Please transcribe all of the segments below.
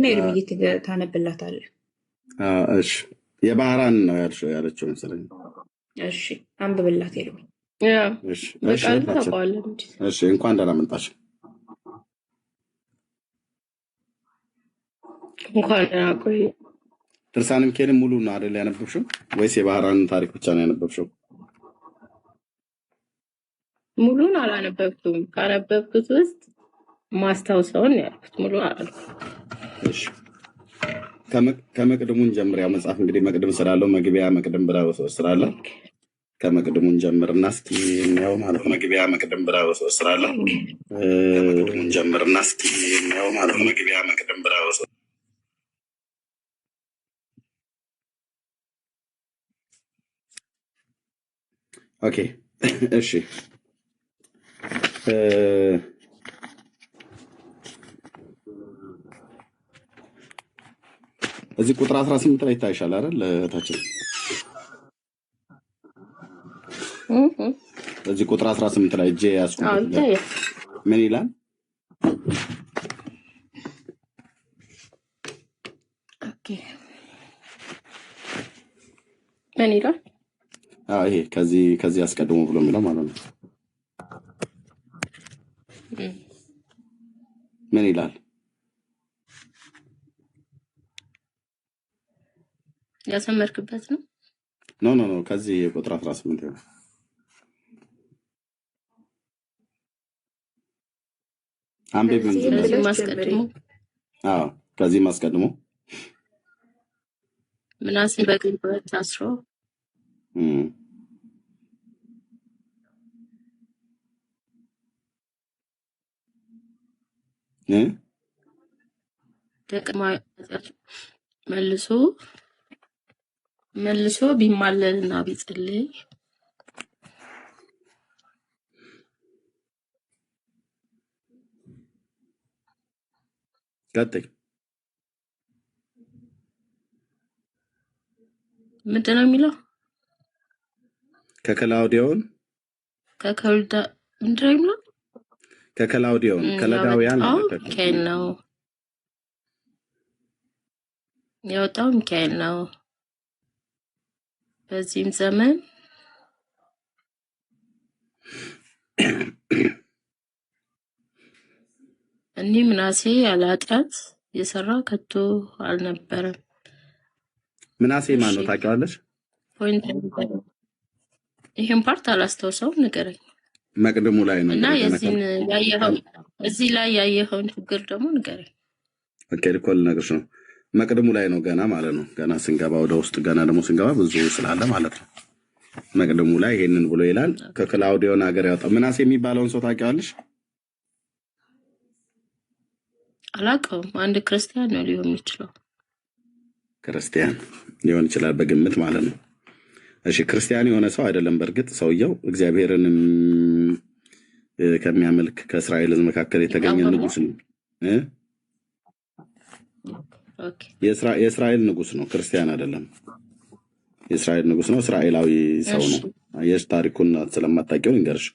ኤርሚዬ ታነብላታለህ። እሺ የባህራን ነው ያለችው መሰለኝ። እሺ አንብብላት ኤርሚ። እሺ እንኳን ደህና መጣሽ። እንኳን ደህና ቆይ። ድርሳነ ሚካኤልን ሙሉ ነው አይደል ያነበብሽው ወይስ የባህራን ታሪክ ብቻ ነው ያነበብሽው? ሙሉን አላነበብኩም። ካነበብኩት ውስጥ ማስታውሰውን ያልኩት ሙሉ አላልኩም። እሺ ከመቅድሙን ጀምር። ያው መጽሐፍ እንግዲህ መቅድም ስላለው መግቢያ መቅድም ብላ ስላለ ከመቅድሙን ጀምርና እስኪ እናየው ማለት ነው። መግቢያ መቅድም ብላ ስላለ ከመቅድሙን ጀምርና እስኪ እናየው ማለት ነው። መግቢያ መቅድም ብላ ኦኬ እሺ እዚህ ቁጥር 18 ላይ ይታይሻል አይደል? እታችን እዚህ ቁጥር 18 ላይ እጄ ያስኩት ምን ይላል? ኦኬ ምን ይላል? ይሄ ከዚህ አስቀድሞ ብሎ የሚለው ማለት ነው። ምን ይላል? ያሰመርክበት ነው? ኖ ከዚህ ቁጥር 18 ነው። አንብብ እንጂ ከዚህ ማስቀድሞ ምናሴ በግንቦት ታስሮ መልሶ ቢማለልና ቢጸልይ ቀጥይ። ምንድን ነው የሚለው? ከከላውዲዮን ምንድን ነው የሚለው? ከከላውዲዮን ከለዳውያን ሚካኤል ነው ያወጣው፣ ሚካኤል ነው። በዚህም ዘመን እኒህ ምናሴ ያለ ኃጢአት የሰራ ከቶ አልነበረም። ምናሴ ማን ነው ታውቂዋለሽ? ይህን ፓርት አላስታውሰውም፣ ንገረኝ። መቅድሙ ላይ ነው እና እዚህ ላይ ያየኸውን ችግር ደግሞ ንገረኝ። ኦኬ ልኮል ልነግርሽ ነው። መቅድሙ ላይ ነው ገና ማለት ነው። ገና ስንገባ ወደ ውስጥ ገና ደግሞ ስንገባ ብዙ ስላለ ማለት ነው። መቅድሙ ላይ ይሄንን ብሎ ይላል። ከክላውዲዮን ሀገር ያወጣው ምናሴ የሚባለውን ሰው ታውቂዋለሽ? አላውቀውም። አንድ ክርስቲያን ነው ሊሆን የሚችለው። ክርስቲያን ሊሆን ይችላል በግምት ማለት ነው። እሺ ክርስቲያን የሆነ ሰው አይደለም። በእርግጥ ሰውየው እግዚአብሔርን ከሚያመልክ ከእስራኤል ሕዝብ መካከል የተገኘ ንጉስ ነው። የእስራኤል ንጉስ ነው፣ ክርስቲያን አይደለም። የእስራኤል ንጉስ ነው፣ እስራኤላዊ ሰው ነው። ታሪኩን ስለማታውቂው ልንገርሽ።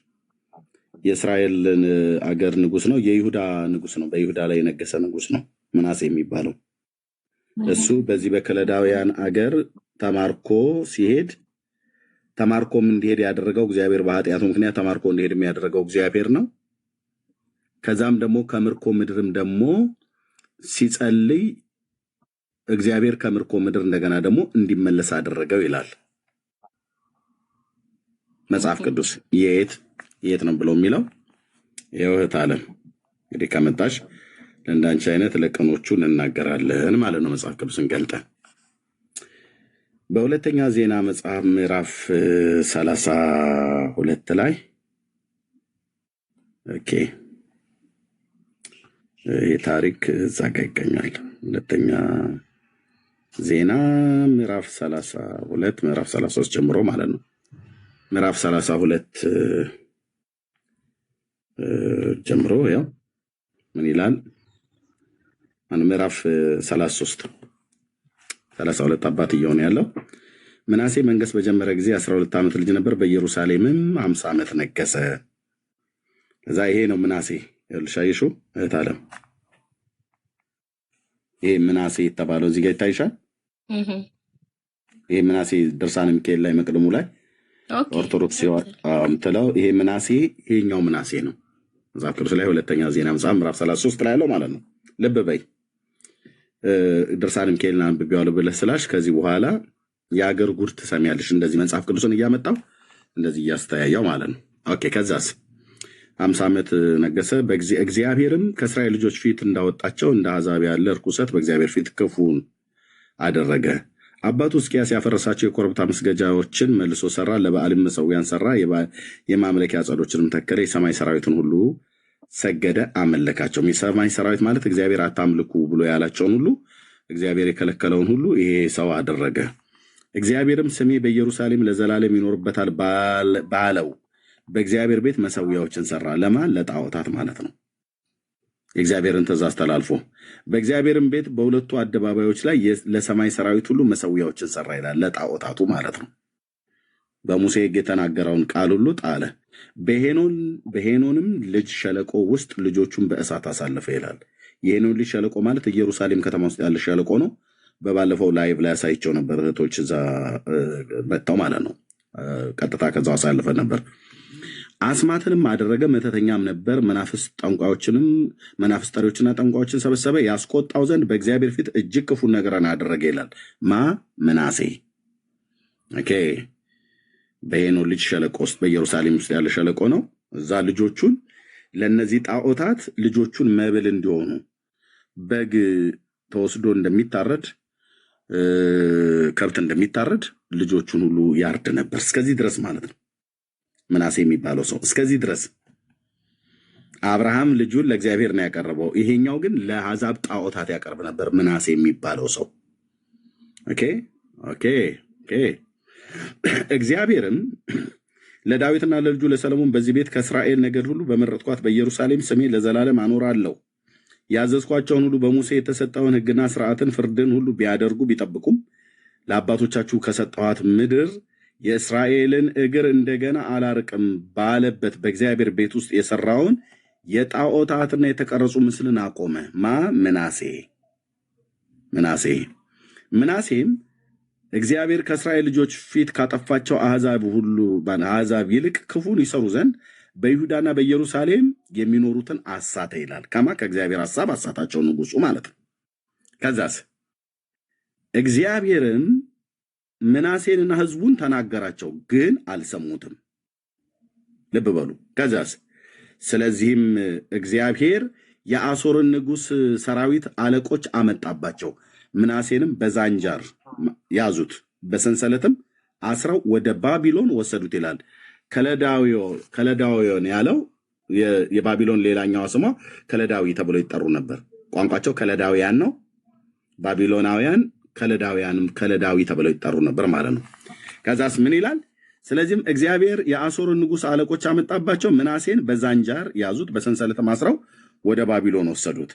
የእስራኤልን አገር ንጉስ ነው፣ የይሁዳ ንጉስ ነው። በይሁዳ ላይ የነገሰ ንጉስ ነው ምናሴ የሚባለው። እሱ በዚህ በከለዳውያን አገር ተማርኮም እንዲሄድ ያደረገው እግዚአብሔር፣ በኃጢአቱ ምክንያት ተማርኮ እንዲሄድ የሚያደረገው እግዚአብሔር ነው። ከዛም ደግሞ ከምርኮ ምድርም ደግሞ ሲጸልይ እግዚአብሔር ከምርኮ ምድር እንደገና ደግሞ እንዲመለስ አደረገው ይላል መጽሐፍ ቅዱስ። የት ነው ብሎ የሚለው የውህት ዓለም እንግዲህ ከመጣሽ ለእንዳንቺ አይነት ለቀኖቹ እንናገራለን ማለት ነው። መጽሐፍ ቅዱስን ገልጠን በሁለተኛ ዜና መጽሐፍ ምዕራፍ 32 ላይ የታሪክ እዛ ጋ ይገኛል። ሁለተኛ ዜና ምዕራፍ 32 ምዕራፍ 33 ጀምሮ ማለት ነው። ምዕራፍ 32 ጀምሮ ያው ምን ይላል? ምዕራፍ 32 አባት እየሆነ ያለው ምናሴ መንገስ በጀመረ ጊዜ 12 ዓመት ልጅ ነበር። በኢየሩሳሌምም 50 ዓመት ነገሰ። ከዛ ይሄ ነው ምናሴ ልሻይሹ እህት ዓለም ይሄ ምናሴ የተባለው እዚህ ጋር ይታይሻል። ይሄ ምናሴ ድርሳነ ሚካኤል ላይ መቅድሙ ላይ ኦርቶዶክስ ምትለው ይሄ ምናሴ ይሄኛው ምናሴ ነው። መጽሐፍ ቅዱስ ላይ ሁለተኛ ዜና መጽሐፍ ምዕራፍ 33 ላይ ያለው ማለት ነው። ልብ በይ ድርሳነ ሚካኤልን አንብቤዋለሁ ብለህ ስላሽ ከዚህ በኋላ የአገር ጉድ ትሰሚያለሽ። እንደዚህ መጽሐፍ ቅዱስን እያመጣው እንደዚህ እያስተያየው ማለት ነው። ኦኬ ከዛስ 50 ዓመት ነገሰ። እግዚአብሔርም ከእስራኤል ልጆች ፊት እንዳወጣቸው እንደ አሕዛብ ያለ ርኩሰት በእግዚአብሔር ፊት ክፉን አደረገ። አባቱ ሕዝቅያስ ያፈረሳቸው የኮረብታ መስገጃዎችን መልሶ ሰራ፣ ለበዓልም መሠዊያን ሰራ፣ የማምለኪያ ዐፀዶችንም ተከለ። የሰማይ ሰራዊትን ሁሉ ሰገደ፣ አመለካቸው። የሰማይ ሰራዊት ማለት እግዚአብሔር አታምልኩ ብሎ ያላቸውን ሁሉ እግዚአብሔር የከለከለውን ሁሉ ይሄ ሰው አደረገ። እግዚአብሔርም ስሜ በኢየሩሳሌም ለዘላለም ይኖርበታል ባለው በእግዚአብሔር ቤት መሠዊያዎችን ሰራ። ለማን? ለጣዖታት ማለት ነው። የእግዚአብሔርን ትእዛዝ ተላልፎ በእግዚአብሔርም ቤት በሁለቱ አደባባዮች ላይ ለሰማይ ሰራዊት ሁሉ መሠዊያዎችን ሰራ ይላል። ለጣዖታቱ ማለት ነው። በሙሴ ሕግ የተናገረውን ቃል ሁሉ ጣለ። በሄኖንም ልጅ ሸለቆ ውስጥ ልጆቹን በእሳት አሳለፈ ይላል። የሄኖን ልጅ ሸለቆ ማለት ኢየሩሳሌም ከተማ ውስጥ ያለ ሸለቆ ነው። በባለፈው ላይቭ ላይ ያሳይቸው ነበር። እህቶች እዛ መጥተው ማለት ነው። ቀጥታ ከዛው አሳልፈ ነበር። አስማትንም አደረገ፣ መተተኛም ነበር። መናፍስት ጠሪዎችና ጠንቋዮችን ሰበሰበ። ያስቆጣው ዘንድ በእግዚአብሔር ፊት እጅግ ክፉ ነገርን አደረገ ይላል። ምናሴ ኦኬ። በሄኖን ልጅ ሸለቆ ውስጥ በኢየሩሳሌም ውስጥ ያለ ሸለቆ ነው። እዛ ልጆቹን ለእነዚህ ጣዖታት ልጆቹን መብል እንዲሆኑ በግ ተወስዶ እንደሚታረድ ከብት እንደሚታረድ ልጆቹን ሁሉ ያርድ ነበር። እስከዚህ ድረስ ማለት ነው። ምናሴ የሚባለው ሰው እስከዚህ ድረስ አብርሃም ልጁን ለእግዚአብሔር ነው ያቀረበው። ይሄኛው ግን ለአሕዛብ ጣዖታት ያቀርብ ነበር። ምናሴ የሚባለው ሰው ኦኬ ኦኬ ኦኬ። እግዚአብሔርም ለዳዊትና ለልጁ ለሰለሞን በዚህ ቤት ከእስራኤል ነገድ ሁሉ በመረጥኳት በኢየሩሳሌም ስሜን ለዘላለም አኖራለሁ። ያዘዝኳቸውን ሁሉ በሙሴ የተሰጠውን ሕግና ስርዓትን ፍርድን ሁሉ ቢያደርጉ ቢጠብቁም ለአባቶቻችሁ ከሰጠኋት ምድር የእስራኤልን እግር እንደገና አላርቅም ባለበት በእግዚአብሔር ቤት ውስጥ የሰራውን የጣዖታትና የተቀረጹ ምስልን አቆመ። ምናሴም እግዚአብሔር ከእስራኤል ልጆች ፊት ካጠፋቸው አሕዛብ ይልቅ ክፉን ይሰሩ ዘንድ በይሁዳና በኢየሩሳሌም የሚኖሩትን አሳተ ይላል። ከእግዚአብሔር ሐሳብ አሳታቸው፣ ንጉሱ ማለት ነው። ከዛስ እግዚአብሔርም ምናሴንና ሕዝቡን ተናገራቸው፣ ግን አልሰሙትም። ልብ በሉ። ከዛስ ስለዚህም እግዚአብሔር የአሦርን ንጉሥ ሰራዊት አለቆች አመጣባቸው፣ ምናሴንም በዛንጃር ያዙት፣ በሰንሰለትም አስረው ወደ ባቢሎን ወሰዱት ይላል። ከለዳውያን ያለው የባቢሎን ሌላኛዋ ስሟ ከለዳዊ ተብሎ ይጠሩ ነበር። ቋንቋቸው ከለዳውያን ነው። ባቢሎናውያን ከለዳውያንም ከለዳዊ ተብለው ይጠሩ ነበር ማለት ነው። ከዛስ ምን ይላል? ስለዚህም እግዚአብሔር የአሦርን ንጉሥ አለቆች አመጣባቸው፣ ምናሴን በዛንጃር ያዙት፣ በሰንሰለትም አስረው ወደ ባቢሎን ወሰዱት።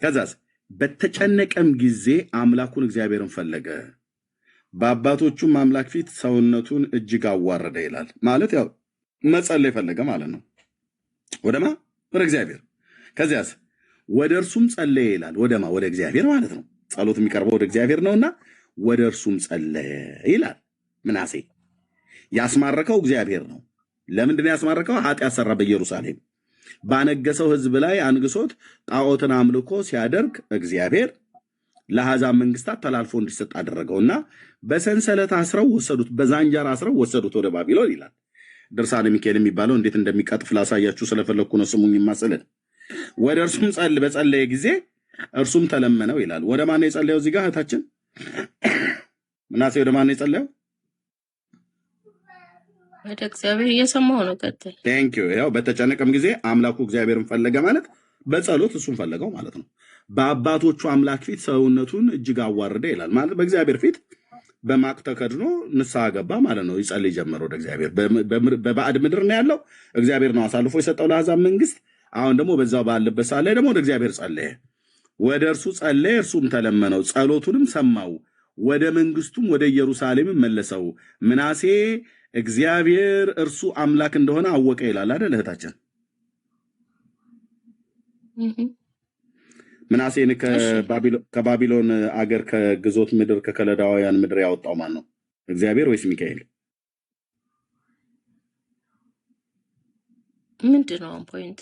ከዛስ በተጨነቀም ጊዜ አምላኩን እግዚአብሔርን ፈለገ፣ በአባቶቹም አምላክ ፊት ሰውነቱን እጅግ አዋረደ ይላል። ማለት ያው መጸለይ ፈለገ ማለት ነው። ወደማ ወደ እግዚአብሔር። ከዚያስ ወደ እርሱም ጸለየ ይላል። ወደማ ወደ እግዚአብሔር ማለት ነው። ጸሎት የሚቀርበው ወደ እግዚአብሔር ነውና ወደ እርሱም ጸለየ ይላል። ምናሴ ያስማረከው እግዚአብሔር ነው። ለምንድን ያስማረከው? ኃጢአት ሰራ። በኢየሩሳሌም ባነገሰው ሕዝብ ላይ አንግሶት ጣዖትን አምልኮ ሲያደርግ እግዚአብሔር ለአሕዛብ መንግስታት ተላልፎ እንዲሰጥ አደረገውና በሰንሰለት አስረው ወሰዱት፣ በዛንጃር አስረው ወሰዱት ወደ ባቢሎን ይላል። ድርሳነ ሚካኤል የሚባለው እንዴት እንደሚቀጥፍ ላሳያችሁ ስለፈለግኩ ነው። ስሙኝ ይማጽልን። ወደ እርሱም በጸለየ ጊዜ እርሱም ተለመነው ይላል። ወደ ማን ነው የጸለየው? እዚህ ጋር እህታችን ምናሴ ወደ ማን ነው የጸለየው? ወደ እግዚአብሔር። እየሰማሁ ነው። ቀጥል። ቴንክ ዩ። ያው በተጨነቀም ጊዜ አምላኩ እግዚአብሔርን ፈለገ ማለት በጸሎት እሱን ፈለገው ማለት ነው። በአባቶቹ አምላክ ፊት ሰውነቱን እጅግ አዋረደ ይላል። ማለት በእግዚአብሔር ፊት በማቅ ተከድኖ ንስሐ ገባ ማለት ነው። ይጸልይ ጀመረ ወደ እግዚአብሔር። በባዕድ ምድር ነው ያለው። እግዚአብሔር ነው አሳልፎ የሰጠው ለአሕዛብ መንግስት። አሁን ደግሞ በዛው ባለበት ሰዓት ላይ ደግሞ ወደ እግዚአብሔር ጸለየ። ወደ እርሱ ጸለየ፣ እርሱም ተለመነው፣ ጸሎቱንም ሰማው፣ ወደ መንግስቱም ወደ ኢየሩሳሌም መለሰው። ምናሴ እግዚአብሔር እርሱ አምላክ እንደሆነ አወቀ ይላል አይደል እህታችን? ምናሴን እሺ ከባቢሎን አገር ከግዞት ምድር ከከለዳውያን ምድር ያወጣው ማን ነው? እግዚአብሔር ወይስ ሚካኤል? ምንድን ነው ፖይንት?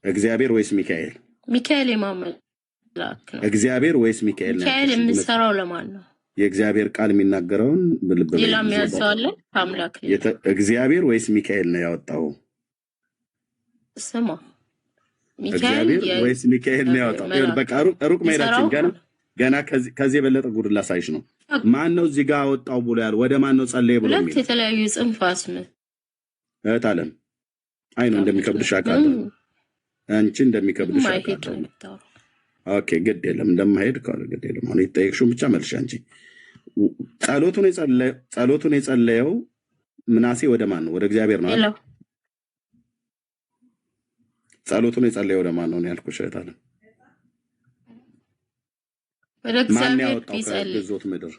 እግዚአብሔር ወይስ ሚካኤል? ሚካኤል የማመላክ ነው። እግዚአብሔር ወይስ ሚካኤል ነው? ሚካኤል የሚሰራው ለማን ነው? የእግዚአብሔር ቃል የሚናገረውን በልብ ላይ ሌላ የሚያዘዋለ አምላክ እግዚአብሔር ወይስ ሚካኤል ነው ያወጣው? ስማ እግዚአብሔር ወይስ ሚካኤል ነው ያወጣው? በቃ ሩቅ መሄዳችን ገና ከዚህ የበለጠ ጉድ ላሳይሽ ነው። ማን ነው እዚህ ጋር አወጣው ብሎ ያለው? ወደ ማን ነው ጸለየ ብሎ ሁለት የተለያዩ ጽንፍ አስመት እህት ዓለም አይ ነው እንደሚከብድሽ አውቃለሁ። አንቺ እንደሚከብድሽ አውቃለሁ። ኦኬ ግድ የለም እንደማይሄድ ካለ ግድ የለም። አሁን ይጠይቅሽው ብቻ መልሽ። አንቺ ጸሎቱን የጸለየው ምናሴ ወደ ማን ነው? ወደ እግዚአብሔር ነው አይደል? ጸሎቱን የጸለየው ወደ ማን ነው ያልኩሽ እህት ዓለም? ወደ እግዚአብሔር ከግዞት ምድር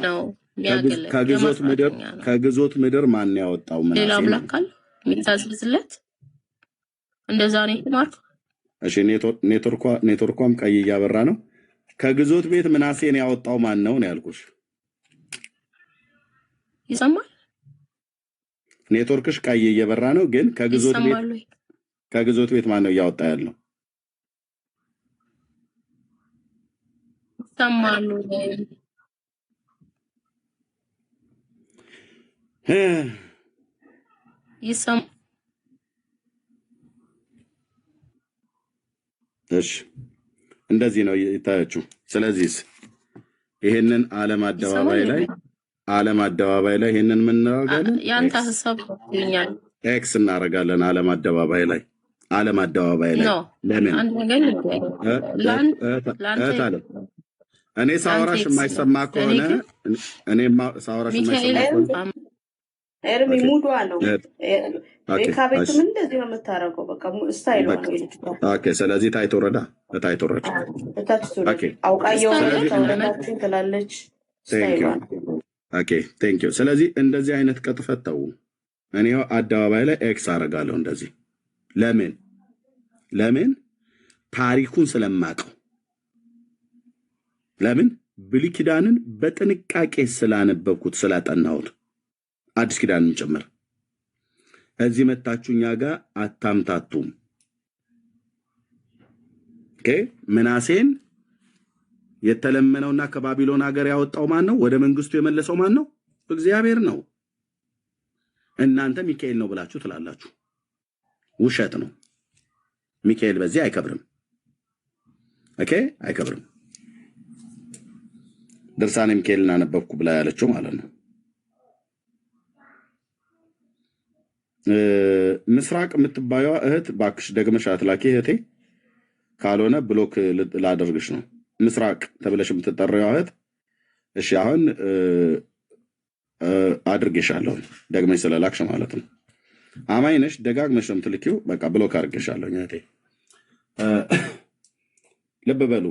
ነው ከግዞት ምድር ማን ያወጣው? ምናሴ ሌላ አምላክ አለ የሚታዘዝለት? እንደዛ ነው የተማርኩ። እሺ ኔትወርኳም ቀይ እያበራ ነው። ከግዞት ቤት ምናሴን ያወጣው ማን ነው ያልኩሽ? ይሰማል? ኔትወርክሽ ቀይ እየበራ ነው፣ ግን ከግዞት ቤት ማን ነው እያወጣ ያለው? ይሰማሉ? እሺ እንደዚህ ነው ይታያችሁ። ስለዚህ ይሄንን ዓለም አደባባይ ላይ ይሄንን ምን እናደርጋለን? ያንተ ሐሳብ ይኛል ኤክስ እናደርጋለን። ዓለም አደባባይ ላይ ለምን እኔ ሳወራሽ የማይሰማ ከሆነ ኤርሚ ሙዷ ነው። ቤካቤትም እንደዚህ ነው የምታረገው። በቃ ስታይል ነው። ኦኬ ስለዚህ ታይቶ ወረዳ አውቃየው ተወረዳችን ትላለች። ኦኬ ቴንክ ዩ። ስለዚህ እንደዚህ አይነት ቅጥፈት ተው። እኔ አደባባይ ላይ ኤክስ አደርጋለሁ እንደዚህ። ለምን ታሪኩን ስለማቀው፣ ለምን ብሉይ ኪዳንን በጥንቃቄ ስላነበብኩት ስላጠናሁት፣ አዲስ ኪዳንን ጭምር። እዚህ መታችሁኛ ጋር አታምታቱም። ኦኬ ምናሴን የተለመነውና ከባቢሎን ሀገር ያወጣው ማን ነው? ወደ መንግስቱ የመለሰው ማን ነው? እግዚአብሔር ነው። እናንተ ሚካኤል ነው ብላችሁ ትላላችሁ። ውሸት ነው። ሚካኤል በዚህ አይከብርም። ኦኬ አይከብርም። ድርሳነ ሚካኤልን አነበብኩ ብላ ያለችው ማለት ነው። ምስራቅ የምትባየዋ እህት ባክሽ ደግመሽ አትላኪ እህቴ፣ ካልሆነ ብሎክ ላደርግሽ ነው። ምስራቅ ተብለሽ የምትጠራው እህት እሺ፣ አሁን አድርጌሻለሁ ደግመሽ ስለላክሽ ማለት ነው። አማኝ ነሽ፣ ደጋግመሽ ነው የምትልኪው። በቃ ብሎክ አድርጌሻለሁ እህቴ። ልብ በሉ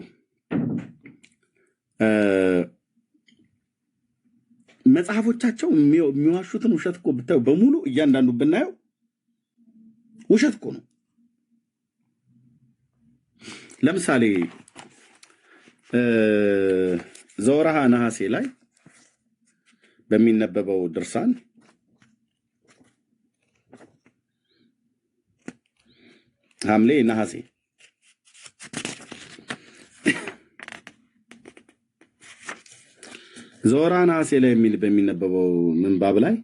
መጽሐፎቻቸው የሚዋሹትን ውሸት እኮ ብታዩ በሙሉ እያንዳንዱ ብናየው ውሸት እኮ ነው። ለምሳሌ ዘወርሃ ነሐሴ ላይ በሚነበበው ድርሳን ሐምሌ ነሐሴ ዘወርሃ ነሐሴ ላይ የሚል በሚነበበው ምንባብ ላይ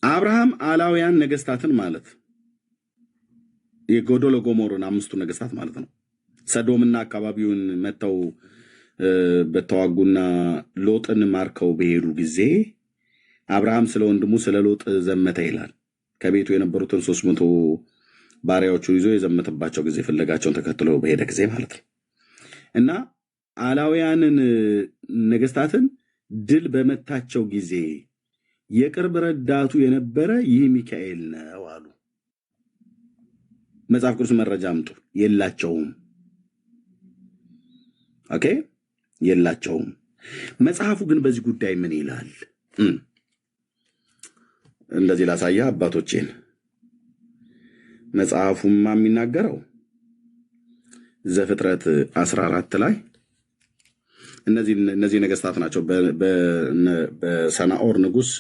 አብርሃም አላውያን ነገስታትን ማለት የጎዶሎ ጎሞርን 5ቱ ነገስታት ማለት ነው፣ ሰዶምና አካባቢውን መተው በተዋጉና ሎጥን ማርከው በሄዱ ጊዜ አብርሃም ስለ ወንድሙ ስለ ሎጥ ዘመተ ይላል። ከቤቱ የነበሩትን 300 ባሪያዎቹን ይዞ የዘመተባቸው ጊዜ ፍለጋቸውን ተከትሎ በሄደ ጊዜ ማለት ነው። እና አላውያንን ነገስታትን ድል በመታቸው ጊዜ የቅርብ ረዳቱ የነበረ ይህ ሚካኤል ነው አሉ። መጽሐፍ ቅዱስ መረጃ አምጡ። የላቸውም። ኦኬ የላቸውም። መጽሐፉ ግን በዚህ ጉዳይ ምን ይላል? እንደዚህ ላሳያ አባቶቼን መጽሐፉማ የሚናገረው ዘፍጥረት 14 ላይ እነዚህ ነገስታት ናቸው። በሰናኦር ንጉስ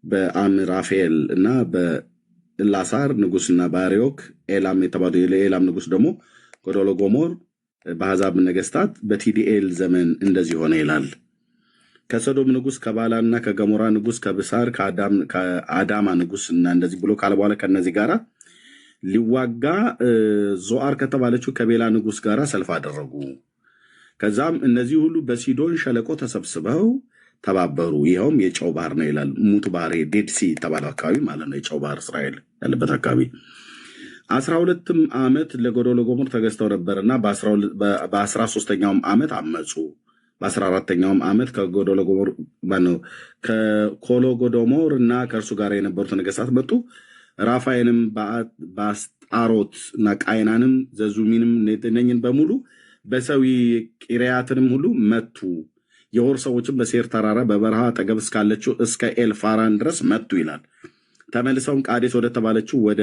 በአምራፌል እና በላሳር ንጉስና በአሪዮክ ኤላም የተባሉ የኤላም ንጉስ ደግሞ ጎዶሎጎሞር በአሕዛብ ነገስታት በቲዲኤል ዘመን እንደዚህ ሆነ ይላል። ከሰዶም ንጉስ ከባላና ከገሞራ ንጉስ ከብሳር ከአዳማ ንጉስ እና እንደዚህ ብሎ ካለ በኋላ ከነዚህ ጋራ ሊዋጋ ዞአር ከተባለችው ከቤላ ንጉስ ጋራ ሰልፍ አደረጉ። ከዛም እነዚህ ሁሉ በሲዶን ሸለቆ ተሰብስበው ተባበሩ። ይኸውም የጨው ባህር ነው ይላል። ሙት ባህር ዴድሲ የተባለው አካባቢ ማለት ነው። የጨው ባህር እስራኤል ያለበት አካባቢ 12 ዓመት ለጎዶሎጎሞር ተገዝተው ነበርና በ13ኛውም ዓመት አመፁ። በ14ኛውም ዓመት ከጎዶሎጎሞር ከኮሎጎዶሞር እና ከእርሱ ጋር የነበሩት ነገስታት መጡ። ራፋይንም በአስጣሮት እና ቃይናንም ዘዙሚንም ነኝን በሙሉ በሰዊ ቂርያትንም ሁሉ መቱ። የሆር ሰዎችም በሴር ተራራ በበረሃ አጠገብ እስካለችው እስከ ኤልፋራን ድረስ መቱ ይላል። ተመልሰውም ቃዴስ ወደ ተባለችው ወደ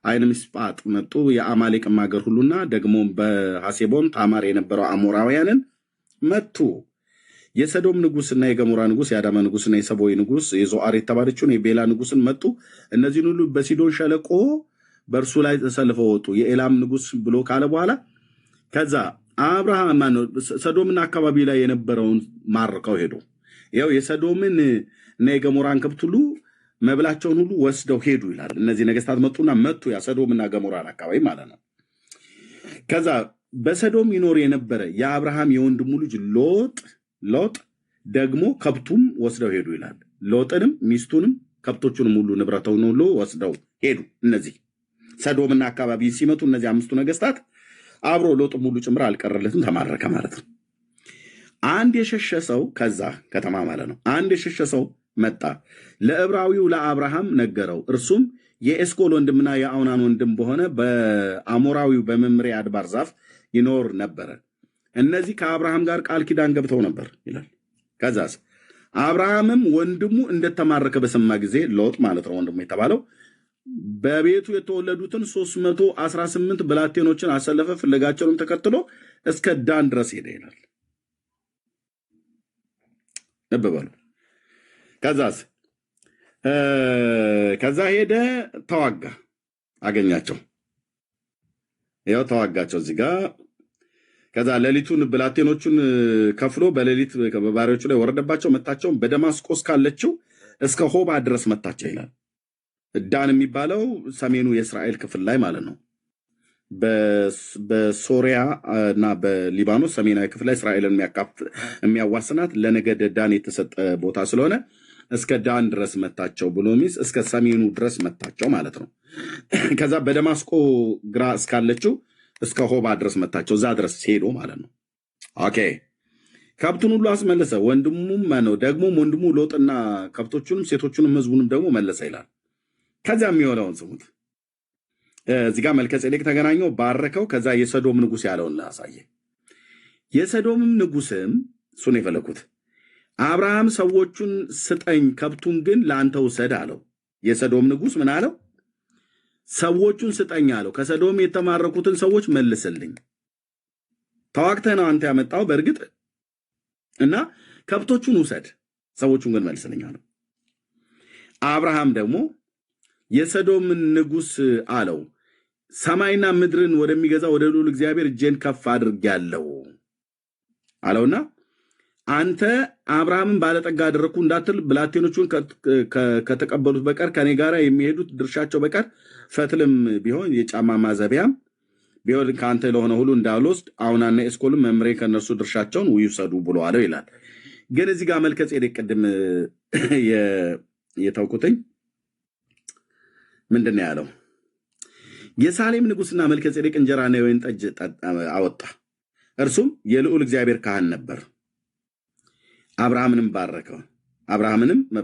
አይን ምስጳጥ መጡ። የአማሌቅም ሀገር ሁሉና ደግሞ በሐሴቦን ታማር የነበረው አሞራውያንን መቱ። የሰዶም ንጉስና የገሞራ ንጉስ የአዳማ ንጉስና የሰቦይ ንጉስ የዞአር የተባለችውን የቤላ ንጉስን መጡ። እነዚህን ሁሉ በሲዶን ሸለቆ በእርሱ ላይ ተሰልፈው ወጡ። የኤላም ንጉስ ብሎ ካለ በኋላ ከዛ አብርሃም ሰዶምና አካባቢ ላይ የነበረውን ማርከው ሄዱ። ያው የሰዶምን እና የገሞራን ከብት ሁሉ መብላቸውን ሁሉ ወስደው ሄዱ ይላል። እነዚህ ነገስታት መጡና መቱ ያ ሰዶምና ገሞራን አካባቢ ማለት ነው። ከዛ በሰዶም ይኖር የነበረ የአብርሃም የወንድሙ ልጅ ሎጥ ደግሞ ከብቱም ወስደው ሄዱ ይላል። ሎጥንም ሚስቱንም ከብቶቹንም ሁሉ ንብረቱን ሁሉ ወስደው ሄዱ። እነዚህ ሰዶምና አካባቢ ሲመጡ እነዚህ አምስቱ ነገስታት አብሮ ሎጥም ሁሉ ጭምር አልቀረለትም፣ ተማረከ ማለት ነው። አንድ የሸሸ ሰው ከዛ ከተማ ማለት ነው። አንድ የሸሸ ሰው መጣ፣ ለዕብራዊው ለአብርሃም ነገረው። እርሱም የኤስኮል ወንድምና የአውናን ወንድም በሆነ በአሞራዊው በመምሬ አድባር ዛፍ ይኖር ነበረ። እነዚህ ከአብርሃም ጋር ቃል ኪዳን ገብተው ነበር ይላል። ከዛስ አብርሃምም ወንድሙ እንደተማረከ በሰማ ጊዜ ሎጥ ማለት ነው ወንድሙ የተባለው በቤቱ የተወለዱትን 318 ብላቴኖችን አሰለፈ፣ ፍለጋቸውንም ተከትሎ እስከ ዳን ድረስ ሄደ ይላል። ነበባሉ ከዛ ሄደ፣ ተዋጋ፣ አገኛቸው። ያው ተዋጋቸው እዚህ ጋር። ከዛ ሌሊቱን ብላቴኖቹን ከፍሎ በሌሊት በባሪያዎቹ ላይ ወረደባቸው፣ መታቸው። በደማስቆ እስካለችው እስከ ሆባ ድረስ መታቸው ይላል። ዳን የሚባለው ሰሜኑ የእስራኤል ክፍል ላይ ማለት ነው። በሶሪያ እና በሊባኖስ ሰሜናዊ ክፍል ላይ እስራኤልን የሚያዋስናት ለነገደ ዳን የተሰጠ ቦታ ስለሆነ እስከ ዳን ድረስ መታቸው ብሎ ሚስ እስከ ሰሜኑ ድረስ መታቸው ማለት ነው። ከዛ በደማስቆ ግራ እስካለችው እስከ ሆባ ድረስ መታቸው፣ እዛ ድረስ ሄዶ ማለት ነው። ኦኬ ከብቱን ሁሉ አስመለሰ። ወንድሙም ነው ደግሞም ወንድሙ ሎጥና ከብቶቹንም ሴቶቹንም ህዝቡንም ደግሞ መለሰ ይላል። ከዚያ የሚሆነውን ስሙት። እዚህ ጋር መልከጼዴቅ ተገናኘው፣ ባረከው። ከዛ የሰዶም ንጉስ ያለውን ላሳየ። የሰዶምም ንጉስም እሱን የፈለኩት አብርሃም ሰዎቹን ስጠኝ፣ ከብቱን ግን ለአንተ ውሰድ አለው። የሰዶም ንጉስ ምን አለው? ሰዎቹን ስጠኝ አለው። ከሰዶም የተማረኩትን ሰዎች መልስልኝ። ተዋግተህ ነው አንተ ያመጣው በእርግጥ እና ከብቶቹን ውሰድ፣ ሰዎቹን ግን መልስልኝ አለው። አብርሃም ደግሞ የሰዶምን ንጉስ አለው፣ ሰማይና ምድርን ወደሚገዛ ወደ ልዑል እግዚአብሔር እጄን ከፍ አድርጌያለሁ አለውና አንተ አብርሃምን ባለጠጋ አደረኩ እንዳትል ብላቴኖቹን ከተቀበሉት በቀር ከኔ ጋር የሚሄዱት ድርሻቸው በቀር ፈትልም ቢሆን የጫማ ማዘቢያም ቢሆን ከአንተ ለሆነ ሁሉ እንዳልወስድ አውናና ኤስኮልም መምሬ ከነሱ ድርሻቸውን ይውሰዱ ብሎ አለው ይላል። ግን እዚህ ጋር መልከጼዴቅ ቅድም የተውኩትኝ ምንድን ነው ያለው? የሳሌም ንጉስና መልከጼዴቅ እንጀራና የወይን ጠጅ አወጣ። እርሱም የልዑል እግዚአብሔር ካህን ነበር። አብርሃምንም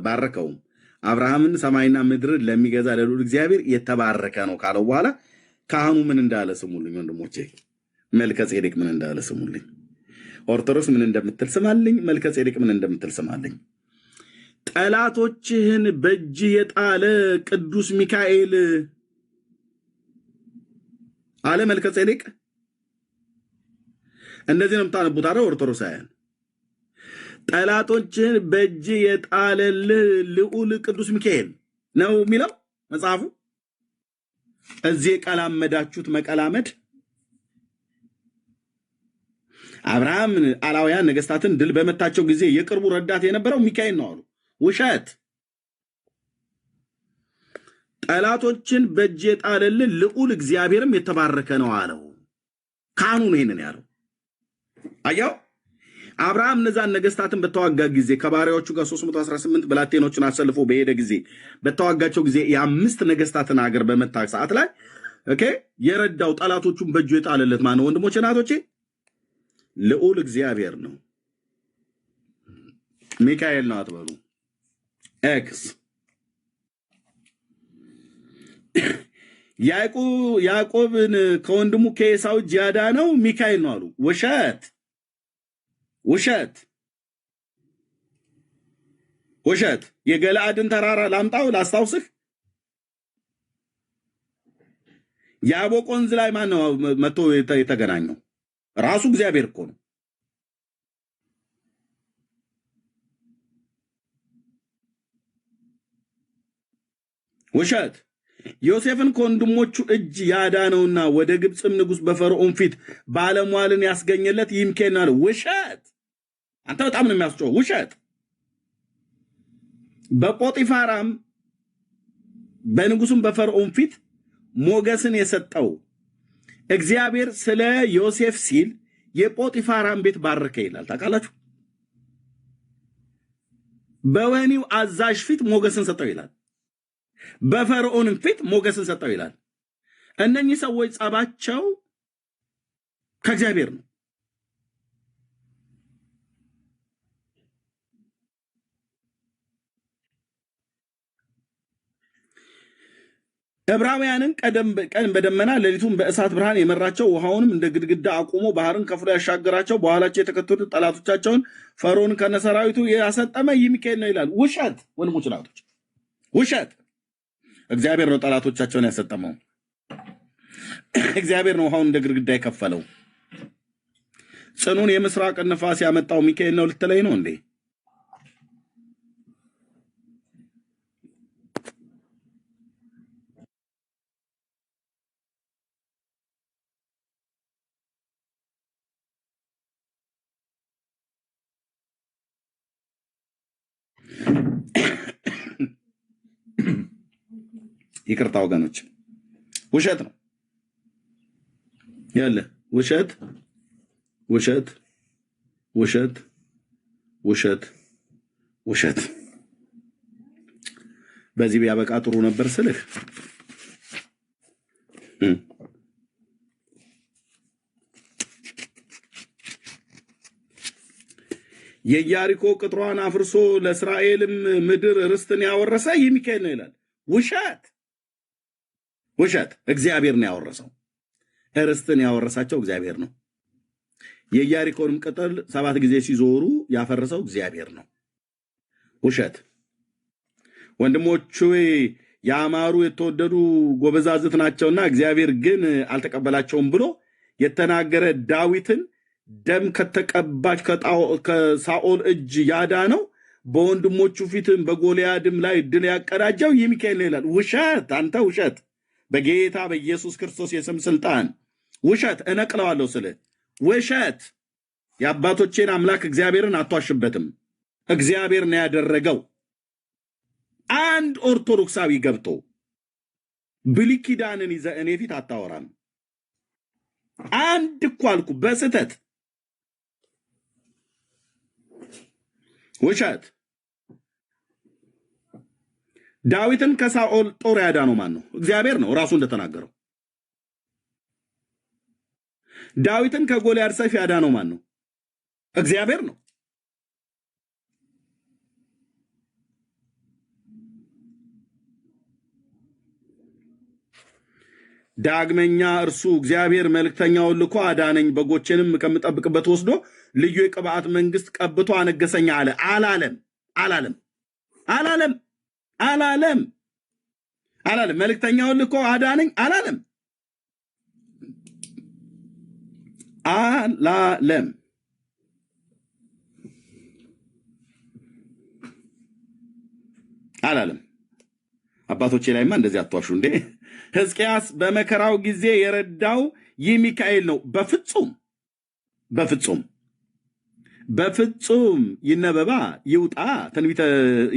ባረከው። አብርሃምን ሰማይና ምድር ለሚገዛ ለልዑል እግዚአብሔር የተባረከ ነው ካለው በኋላ ካህኑ ምን እንዳለ ስሙልኝ ወንድሞቼ። መልከጼዴቅ ምን እንዳለ ስሙልኝ። ኦርቶዶክስ ምን እንደምትል ስማልኝ፣ መልከጼዴቅ ምን እንደምትል ስማልኝ። ጠላቶችህን በእጅ የጣለ ቅዱስ ሚካኤል አለ መልከ ጼዴቅ። እንደዚህ ነው የምታነቡት አይደል ኦርቶዶክሳውያን? ጠላቶችህን በእጅ የጣለልህ ልዑል ቅዱስ ሚካኤል ነው የሚለው መጽሐፉ። እዚህ የቀላመዳችሁት መቀላመድ አብርሃም አላውያን ነገስታትን ድል በመታቸው ጊዜ የቅርቡ ረዳት የነበረው ሚካኤል ነው አሉ። ውሸት። ጠላቶችን በእጅ የጣለልህ ልዑል እግዚአብሔርም የተባረከ ነው አለው። ካህኑ ነው ይሄንን ያለው። አያው አብርሃም እነዛን ነገስታትን በተዋጋ ጊዜ ከባሪያዎቹ ጋር 318 ብላቴኖችን አሰልፎ በሄደ ጊዜ በተዋጋቸው ጊዜ የአምስት ነገስታትን ሀገር በመታ ሰዓት ላይ ኦኬ የረዳው ጠላቶቹን በእጁ የጣለለት ማን ነው? ወንድሞቼ እናቶቼ ልዑል እግዚአብሔር ነው። ሚካኤል ነው አትበሉ። ኤክስ ያዕቆብን ከወንድሙ ከኤሳው እጅ ያዳነው ሚካኤል ነው አሉ። ውሸት ውሸት ውሸት። የገለአድን ተራራ ላምጣው ላስታውስህ። ያቦቅ ወንዝ ላይ ማን ነው መጥቶ የተገናኘው? ራሱ እግዚአብሔር እኮ ነው። ውሸት። ዮሴፍን ከወንድሞቹ እጅ ያዳነውና ወደ ግብፅም ንጉሥ በፈርዖን ፊት ባለሟልን ያስገኘለት ይህ ሚካኤል ነው። ውሸት። አንተ በጣም ነው የሚያስጨው። ውሸት። በጶጢፋራም በንጉሱም በፈርዖን ፊት ሞገስን የሰጠው እግዚአብሔር ስለ ዮሴፍ ሲል የጶጢፋራን ቤት ባረከ ይላል። ታውቃላችሁ? በወህኒው አዛዥ ፊት ሞገስን ሰጠው ይላል። በፈርዖንም ፊት ሞገስን ሰጠው ይላል። እነኚህ ሰዎች ጸባቸው ከእግዚአብሔር ነው። ዕብራውያንን ቀን በደመና ሌሊቱን በእሳት ብርሃን የመራቸው ውሃውንም እንደ ግድግዳ አቁሞ ባህርን ከፍሎ ያሻገራቸው በኋላቸው የተከተሉት ጠላቶቻቸውን ፈርዖንን ከነሰራዊቱ ያሰጠመ ይህ ሚካኤል ነው ይላል። ውሸት ወንድሞች ናቶች፣ ውሸት። እግዚአብሔር ነው ጠላቶቻቸውን ያሰጠመው። እግዚአብሔር ነው ውሃውን እንደ ግድግዳ የከፈለው። ጽኑን የምስራቅ ነፋስ ያመጣው ሚካኤል ነው ልትለይ ነው እንዴ? ይቅርታ ወገኖች፣ ውሸት ነው ያለ። ውሸት ውሸት ውሸት ውሸት ውሸት። በዚህ ቢያበቃ ጥሩ ነበር ስልህ የኢያሪኮ ቅጥሯን አፍርሶ ለእስራኤልም ምድር ርስትን ያወረሰ ይህ ሚካኤል ነው ይላል። ውሸት ውሸት። እግዚአብሔር ነው ያወረሰው። ርስትን ያወረሳቸው እግዚአብሔር ነው። የኢያሪኮንም ቅጥር 7 ጊዜ ሲዞሩ ያፈረሰው እግዚአብሔር ነው። ውሸት። ወንድሞቹ ያማሩ የተወደዱ ጎበዛዝት ናቸውና እግዚአብሔር ግን አልተቀበላቸውም ብሎ የተናገረ ዳዊትን ደም ከተቀባች ከሳኦል እጅ ያዳነው በወንድሞቹ ፊትም በጎልያድም ላይ ድል ያቀዳጀው ይህ ሚካኤል ነው ይላል። ውሸት። አንተ ውሸት። በጌታ በኢየሱስ ክርስቶስ የስም ስልጣን ውሸት እነቅለዋለሁ ስለ ውሸት። የአባቶቼን አምላክ እግዚአብሔርን አትዋሽበትም። እግዚአብሔር ነው ያደረገው። አንድ ኦርቶዶክሳዊ ገብቶ ብሉይ ኪዳንን ይዘ እኔ ፊት አታወራም። አንድ እኮ አልኩ በስተት ውሸት። ዳዊትን ከሳኦል ጦር ያዳነው ማን ነው? እግዚአብሔር ነው ራሱ እንደተናገረው። ዳዊትን ከጎልያድ ሰይፍ ያዳነው ማን ነው? እግዚአብሔር ነው። ዳግመኛ እርሱ እግዚአብሔር መልእክተኛውን ልኮ አዳነኝ፣ በጎቼንም ከምጠብቅበት ወስዶ ልዩ የቅብዓት መንግስት ቀብቶ አነገሰኝ አለ። አላለም። አላለም አላለም አላለም። መልእክተኛውን ልኮ አዳነኝ አላለም አላለም። አላለም። አባቶቼ ላይማ እንደዚህ አትዋሹ እንዴ። ሕዝቅያስ በመከራው ጊዜ የረዳው ይህ ሚካኤል ነው። በፍጹም በፍጹም በፍጹም ይነበባ ይውጣ። ትንቢተ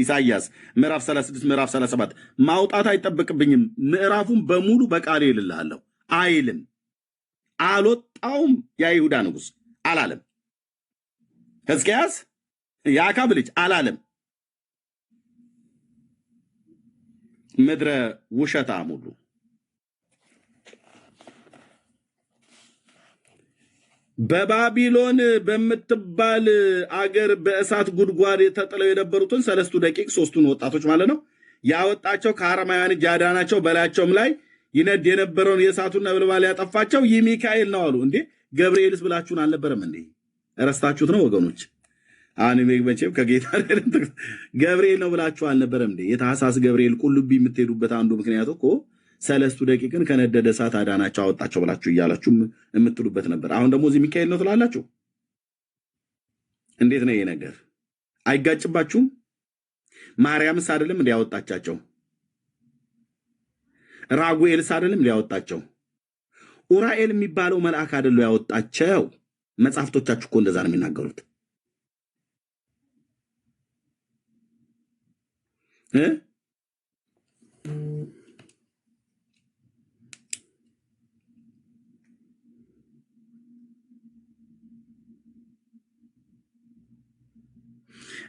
ኢሳይያስ ምዕራፍ 36 ምዕራፍ 37 ማውጣት አይጠበቅብኝም። ምዕራፉን በሙሉ በቃሌ ይልልሃለሁ አይልም። አልወጣውም። የይሁዳ ንጉሥ አላለም። ሕዝቅያስ የአካብ ልጅ አላለም። ምድረ ውሸታም ሁሉ በባቢሎን በምትባል አገር በእሳት ጉድጓድ ተጥለው የነበሩትን 3 ደቂቅ 3ቱን ወጣቶች ማለት ነው ያወጣቸው፣ ከአረማውያን እጅ ያዳናቸው፣ በላያቸውም ላይ ይነድ የነበረውን የእሳቱን ነበልባል ያጠፋቸው ይህ ሚካኤል ነው አሉ። እንዴ ገብርኤልስ ብላችሁን አልነበረም እንዴ? ረስታችሁት ነው ወገኖች? አሁን መቼም ከጌታ ገብርኤል ነው ብላችሁ አልነበረም እንዴ? የታህሳስ ገብርኤል ቁልቢ የምትሄዱበት አንዱ ምክንያት እኮ 3 ደቂቅን ከነደደ እሳት አዳናቸው አወጣቸው ብላችሁ እያላችሁ የምትሉበት ነበር። አሁን ደግሞ እዚህ ሚካኤል ነው ትላላችሁ። እንዴት ነው ይሄ ነገር? አይጋጭባችሁም? ማርያምስ አይደለም እንዴ ያወጣቻቸው? ራጉኤልስ አይደለም እንዴ ያወጣቸው? ኡራኤል የሚባለው መልአክ አይደለም ያወጣቸው? መጽሐፍቶቻችሁ እኮ እንደዛ ነው የሚናገሩት።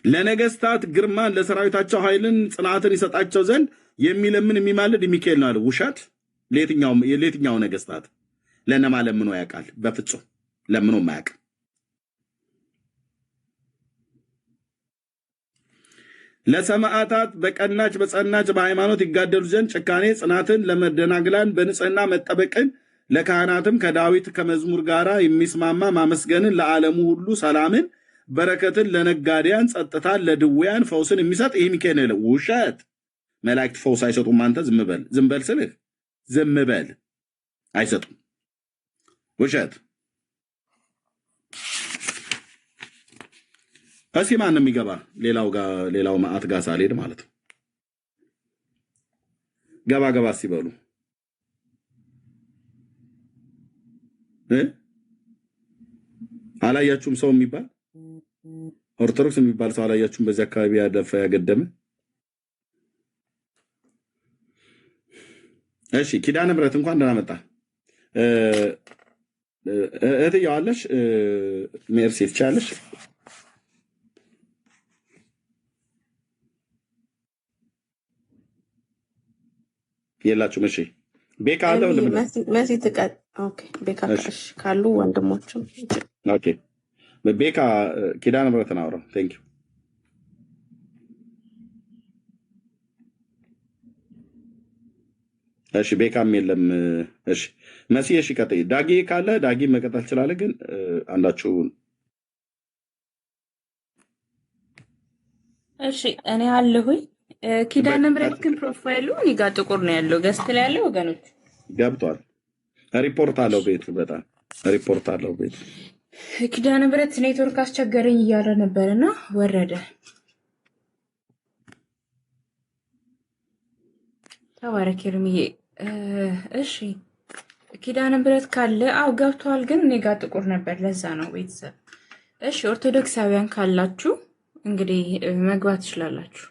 ለነገስታት ግርማን ለሰራዊታቸው ኃይልን ጽናትን ይሰጣቸው ዘንድ የሚለምን የሚማልድ ሚካኤል ነው አለ። ውሸት። ለየትኛው ነገስታት ለነማ ለምኖ ያውቃል? በፍጹም ለምኖ ማያውቅ። ለሰማዕታት በቀናች በጸናች በሃይማኖት ይጋደሉ ዘንድ ጭካኔ ጽናትን፣ ለመደናግላን በንጽህና መጠበቅን፣ ለካህናትም ከዳዊት ከመዝሙር ጋር የሚስማማ ማመስገንን፣ ለዓለሙ ሁሉ ሰላምን በረከትን፣ ለነጋዴያን ጸጥታን፣ ለድውያን ፈውስን የሚሰጥ ይህ ሚካኤል ነው። ውሸት። መላእክት ፈውስ አይሰጡም። አንተ ዝም በል ስልህ ዝም በል። አይሰጡም። ውሸት። እስኪ ማንም የሚገባ ሌላው ማዕት ጋር ሳልሄድ ማለት ነው። ገባ ሲበሉ አላያችሁም? ሰው የሚባል ኦርቶዶክስ የሚባል ሰው አላያችሁም? በዚህ አካባቢ ያደፈ ያገደመ። እሺ ኪዳነ ምሕረት እንኳን ደህና መጣ። እህትዬው አለሽ? ሜርሲ ትቻለሽ? የላችሁም? እሺ ቤካ አለ መሲ ትቀጥ። ኦኬ ቤካ ካሉ ወንድሞችም ኦኬ ቤካ ኪዳነ ምሕረትን አውራው። ቴንክ ዩ። እሺ ቤካም የለም። እሺ መሲ እሺ ቀጥይ። ዳጊ ካለ ዳጊ መቀጠል ትችላለህ። ግን አንዳችሁ እሺ እኔ አለሁኝ። ኪዳነ ምሕረት ግን ፕሮፋይሉ እኔ ጋር ጥቁር ነው ያለው። ገስት ላይ ያለው ወገኖች ገብቷል። ሪፖርት አለው ቤት፣ በጣም ሪፖርት አለው ቤት። ኪዳነ ምሕረት ኔትወርክ አስቸገረኝ እያለ ነበርና ወረደ። ተባረክ ኤርሚዬ። እሺ ኪዳነ ምሕረት ካለ አው ገብቷል። ግን እኔ ጋር ጥቁር ነበር፣ ለዛ ነው ቤተሰብ። እሺ ኦርቶዶክሳውያን ካላችሁ እንግዲህ መግባት ትችላላችሁ።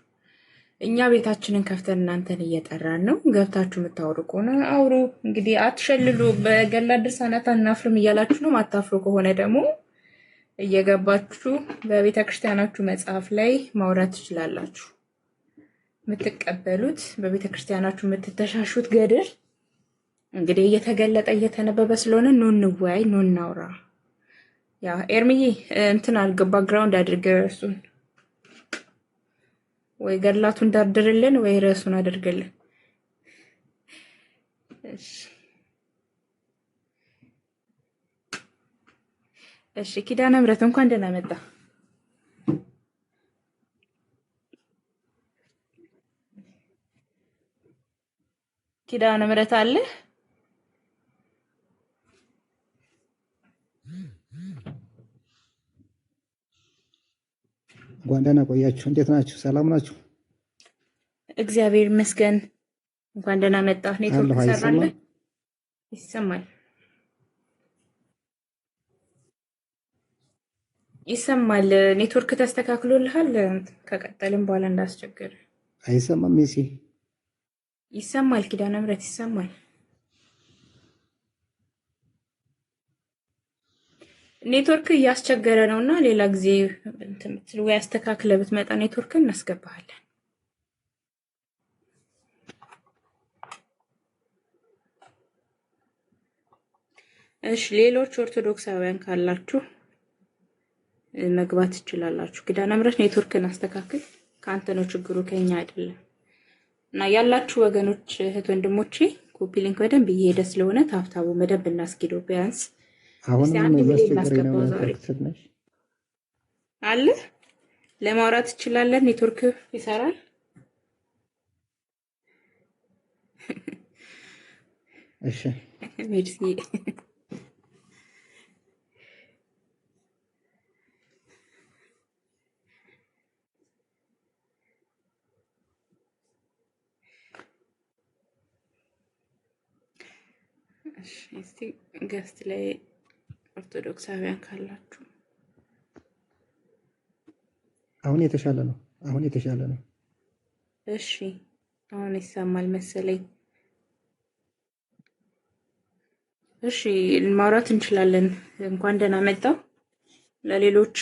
እኛ ቤታችንን ከፍተን እናንተን እየጠራን ነው። ገብታችሁ የምታወሩ ከሆነ አውሩ። እንግዲህ አትሸልሉ። በገድላት ድርሳናት አናፍርም እያላችሁ ነው። ማታፍሩ ከሆነ ደግሞ እየገባችሁ በቤተ ክርስቲያናችሁ መጽሐፍ ላይ ማውራት ትችላላችሁ። የምትቀበሉት በቤተ ክርስቲያናችሁ የምትተሻሹት ገድል እንግዲህ እየተገለጠ እየተነበበ ስለሆነ ኑ እንወያይ፣ ኑ እናውራ። ያ ኤርሚዬ እንትን አልገባ ግራውንድ አድርገ እሱን ወይ ገድላቱን ዳርድርልን ወይ ርዕሱን አድርግልን። እሺ ኪዳነ ምሕረት እንኳን ደህና መጣ። ኪዳነ ምሕረት አለ። እንኳን ደህና ቆያችሁ። እንዴት ናችሁ? ሰላም ናችሁ? እግዚአብሔር ይመስገን። እንኳን ደህና መጣህ። ኔትወርክ ሰራለህ? ይሰማል ይሰማል። ኔትወርክ ተስተካክሎልሃል? ከቀጠልን በኋላ እንዳስቸግር። አይሰማም? ሜሲ ይሰማል። ኪዳነ ምሕረት ይሰማል። ኔትወርክ እያስቸገረ ነውና ሌላ ጊዜ ወይ አስተካክለህ ብትመጣ ኔትወርክን እናስገባሃለን። እሺ፣ ሌሎች ኦርቶዶክሳውያን ካላችሁ መግባት ትችላላችሁ። ኪዳነ ምሕረት ኔትወርክን አስተካክል። ከአንተ ነው ችግሩ፣ ከኛ አይደለም። እና ያላችሁ ወገኖች እህት ወንድሞቼ ኮፒ ሊንክ በደንብ እየሄደ ስለሆነ ታብታቡ በደንብ እናስኪደው። ቢያንስ አሁንም እያስቸገረኝ ነው። አለ ለማውራት ትችላለን። ኔትወርክ ይሰራል። እሺ ሜርሲ እስቲ ገስት ላይ ኦርቶዶክሳውያን ካላችሁ አሁን የተሻለ ነው። አሁን የተሻለ ነው። እሺ አሁን ይሰማል መሰለኝ። እሺ ማውራት እንችላለን። እንኳን ደህና መጣው። ለሌሎች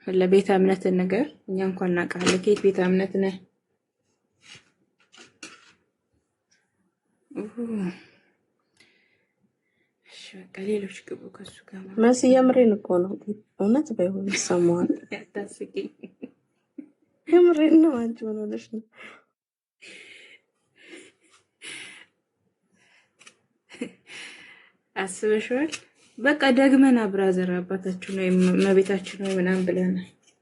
ለቤተ እምነት ነገር እኛ እንኳን እናውቃለን። ከየት ቤተ እምነት ነህ? በቃ ሌሎች ግቡ ከሱ ጋር መሲ የምሬን እኮ ነው። እውነት ባይሆን ይሰማዋል። ያታስቂኝ የምሬን ነው። አንቺ ምን ሆነሽ ነው? አስበሽዋል? በቃ ደግመን ብራዘር አባታችን ወይ መቤታችን ወይ ምናምን ብለን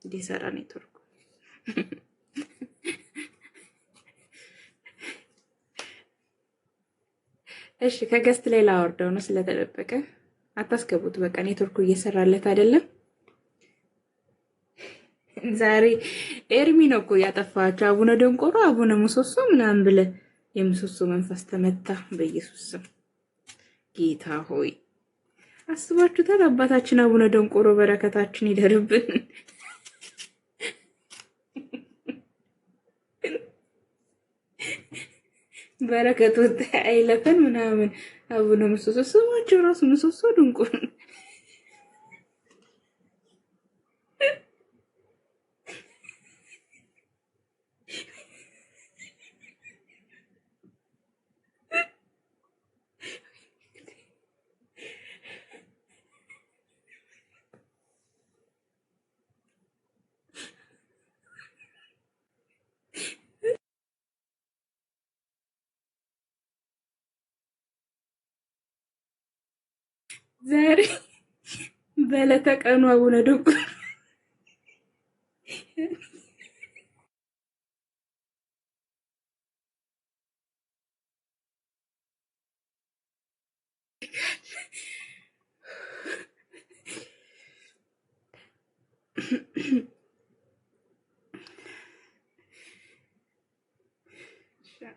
እንዲሰራ ነው ኔትወርኩ። እሺ ከገስት ላይ ላወርደው ነው ስለተደበቀ አታስገቡት። በቃ ኔትወርኩ እየሰራለት አይደለም። ዛሬ ኤርሚ ነው እኮ ያጠፋቸው። አቡነ ደንቆሮ አቡነ ምሰሶ ምናምን ብለ የምሰሶ መንፈስ ተመታ በኢየሱስ ስም። ጌታ ሆይ አስባችሁታል? አባታችን አቡነ ደንቆሮ በረከታችን ይደርብን። በረከቱ አይለፈን ምናምን። አቡነ ምሰሶ ስማቸው ራሱ ምሰሶ ድንቁር። ዛሬ በዕለተ ቀኑ አቡነ ደንቆሮ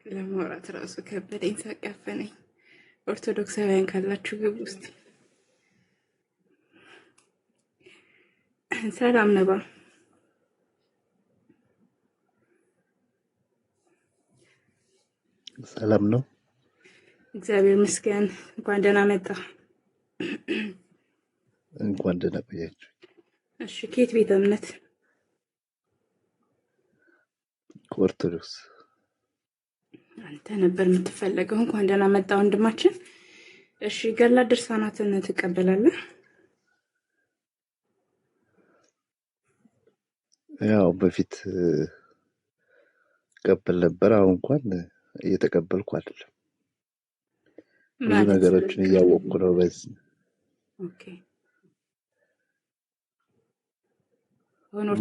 ለማውራት ራሱ ከበደኝ፣ ሳቀፈነኝ። ኦርቶዶክሳውያን ካላችሁ ግቡ ውስጥ ሰላም ነባ። ሰላም ነው። እግዚአብሔር ይመስገን። እንኳን ደህና መጣ። እንኳን ደህና ቆያችሁ። እሺ ከየት ቤተ እምነት? ኦርቶዶክስ። አንተ ነበር የምትፈለገው። እንኳን ደህና መጣ ወንድማችን። እሺ ገድላት ድርሳናትን ትቀበላለህ? ያው በፊት ቀበል ነበር። አሁን እንኳን እየተቀበልኩ አይደለም። ብዙ ነገሮችን እያወቅኩ ነው። በዚህ ኦኬ።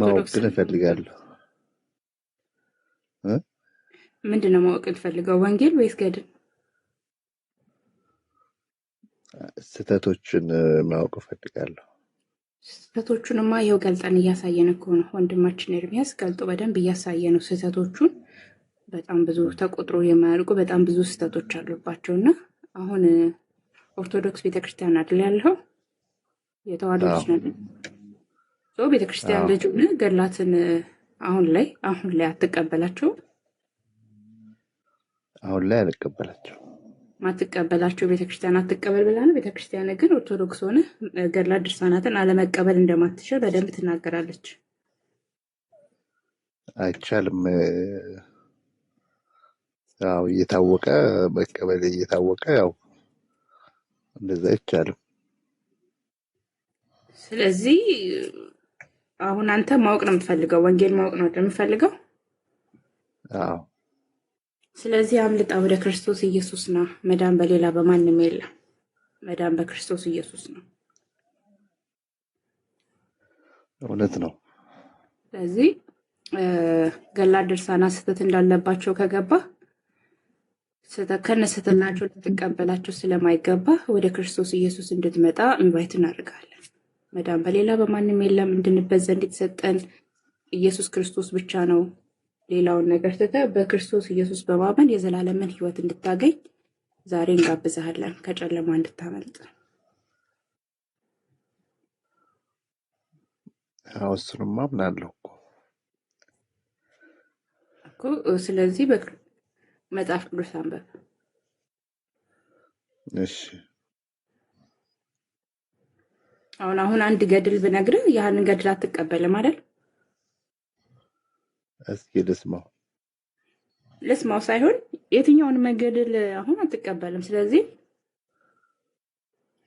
ማወቅ ግን እፈልጋለሁ። ምንድን ነው ማወቅ እንፈልገው? ወንጌል ወይስ ገድል? ስህተቶችን ማወቅ እፈልጋለሁ። ስህተቶቹንማ ይኸው ገልጠን እያሳየን እኮ ነው። ወንድማችን ኤርሚያስ ገልጦ በደንብ እያሳየ ነው ስህተቶቹን። በጣም ብዙ ተቆጥሮ የማያልቁ በጣም ብዙ ስህተቶች አሉባቸው እና አሁን ኦርቶዶክስ ቤተክርስቲያን አይደል ያለው የተዋሕዶ ልጅ ነው። ቤተክርስቲያን ልጅ ሆነ ገድላትን አሁን ላይ አትቀበላቸው። አሁን ላይ አልቀበላቸው ማትቀበላቸው ቤተክርስቲያን አትቀበል ብላ ነው። ቤተክርስቲያን ግን ኦርቶዶክስ ሆነ ገድላት ድርሳናትን አለመቀበል እንደማትችል በደንብ ትናገራለች። አይቻልም። ያው እየታወቀ መቀበል እየታወቀ ያው እንደዛ አይቻልም። ስለዚህ አሁን አንተ ማወቅ ነው የምትፈልገው፣ ወንጌል ማወቅ ነው የምትፈልገው። አዎ። ስለዚህ አምልጣ ወደ ክርስቶስ ኢየሱስ ና። መዳን በሌላ በማንም የለም። መዳን በክርስቶስ ኢየሱስ ነው። እውነት ነው። ስለዚህ ገድላት ድርሳናት ስህተት እንዳለባቸው ከገባ ከነ ስህተታቸው ልትቀበላቸው ስለማይገባ ወደ ክርስቶስ ኢየሱስ እንድትመጣ ኢንቫይት እናደርጋለን። መዳን በሌላ በማንም የለም። እንድንበት ዘንድ የተሰጠን ኢየሱስ ክርስቶስ ብቻ ነው። ሌላውን ነገር ትተህ በክርስቶስ ኢየሱስ በማመን የዘላለምን ሕይወት እንድታገኝ ዛሬ እንጋብዝሃለን፣ ከጨለማ እንድታመልጥ። አዎ እሱንማ አምናለሁ እኮ። ስለዚህ መጽሐፍ ቅዱስ አንበብ። እሺ አሁን አንድ ገድል ብነግርህ ያህንን ገድል አትቀበልም አይደል? እስኪ ልስማው ሳይሆን የትኛውን ገድል አሁን አትቀበልም። ስለዚህ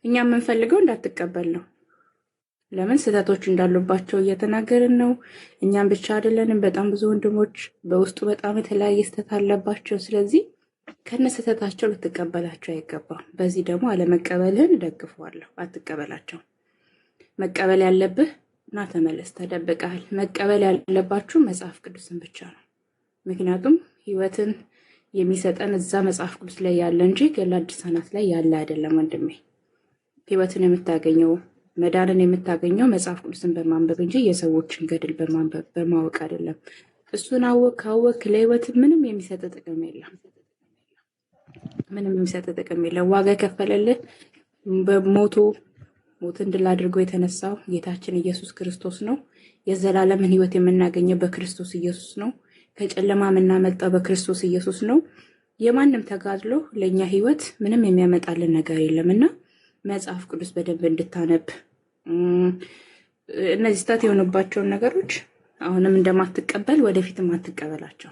እኛ የምንፈልገው እንዳትቀበል ነው። ለምን? ስህተቶች እንዳሉባቸው እየተናገርን ነው። እኛም ብቻ አይደለንም፣ በጣም ብዙ ወንድሞች በውስጡ በጣም የተለያየ ስህተት አለባቸው። ስለዚህ ከነ ስህተታቸው ልትቀበላቸው አይገባም። በዚህ ደግሞ አለመቀበልህን እደግፈዋለሁ። አትቀበላቸው። መቀበል ያለብህ እና ተመለስ፣ ተደብቀሃል። መቀበል ያለባችሁ መጽሐፍ ቅዱስን ብቻ ነው። ምክንያቱም ሕይወትን የሚሰጠን እዛ መጽሐፍ ቅዱስ ላይ ያለ እንጂ ገድላት ድርሳናት ላይ ያለ አይደለም ወንድሜ። ሕይወትን የምታገኘው መዳንን የምታገኘው መጽሐፍ ቅዱስን በማንበብ እንጂ የሰዎችን ገድል በማንበብ በማወቅ አይደለም። እሱን ካወቅ ለሕይወት ምንም የሚሰጥ ጥቅም የለም። ምንም የሚሰጥ ጥቅም የለም። ዋጋ የከፈለልህ ሞትን ድል አድርጎ የተነሳው ጌታችን ኢየሱስ ክርስቶስ ነው። የዘላለምን ሕይወት የምናገኘው በክርስቶስ ኢየሱስ ነው። ከጨለማ የምናመልጠው በክርስቶስ ኢየሱስ ነው። የማንም ተጋድሎ ለእኛ ሕይወት ምንም የሚያመጣልን ነገር የለምና መጽሐፍ ቅዱስ በደንብ እንድታነብ፣ እነዚህ ስህተት የሆኑባቸውን ነገሮች አሁንም እንደማትቀበል ወደፊትም አትቀበላቸው።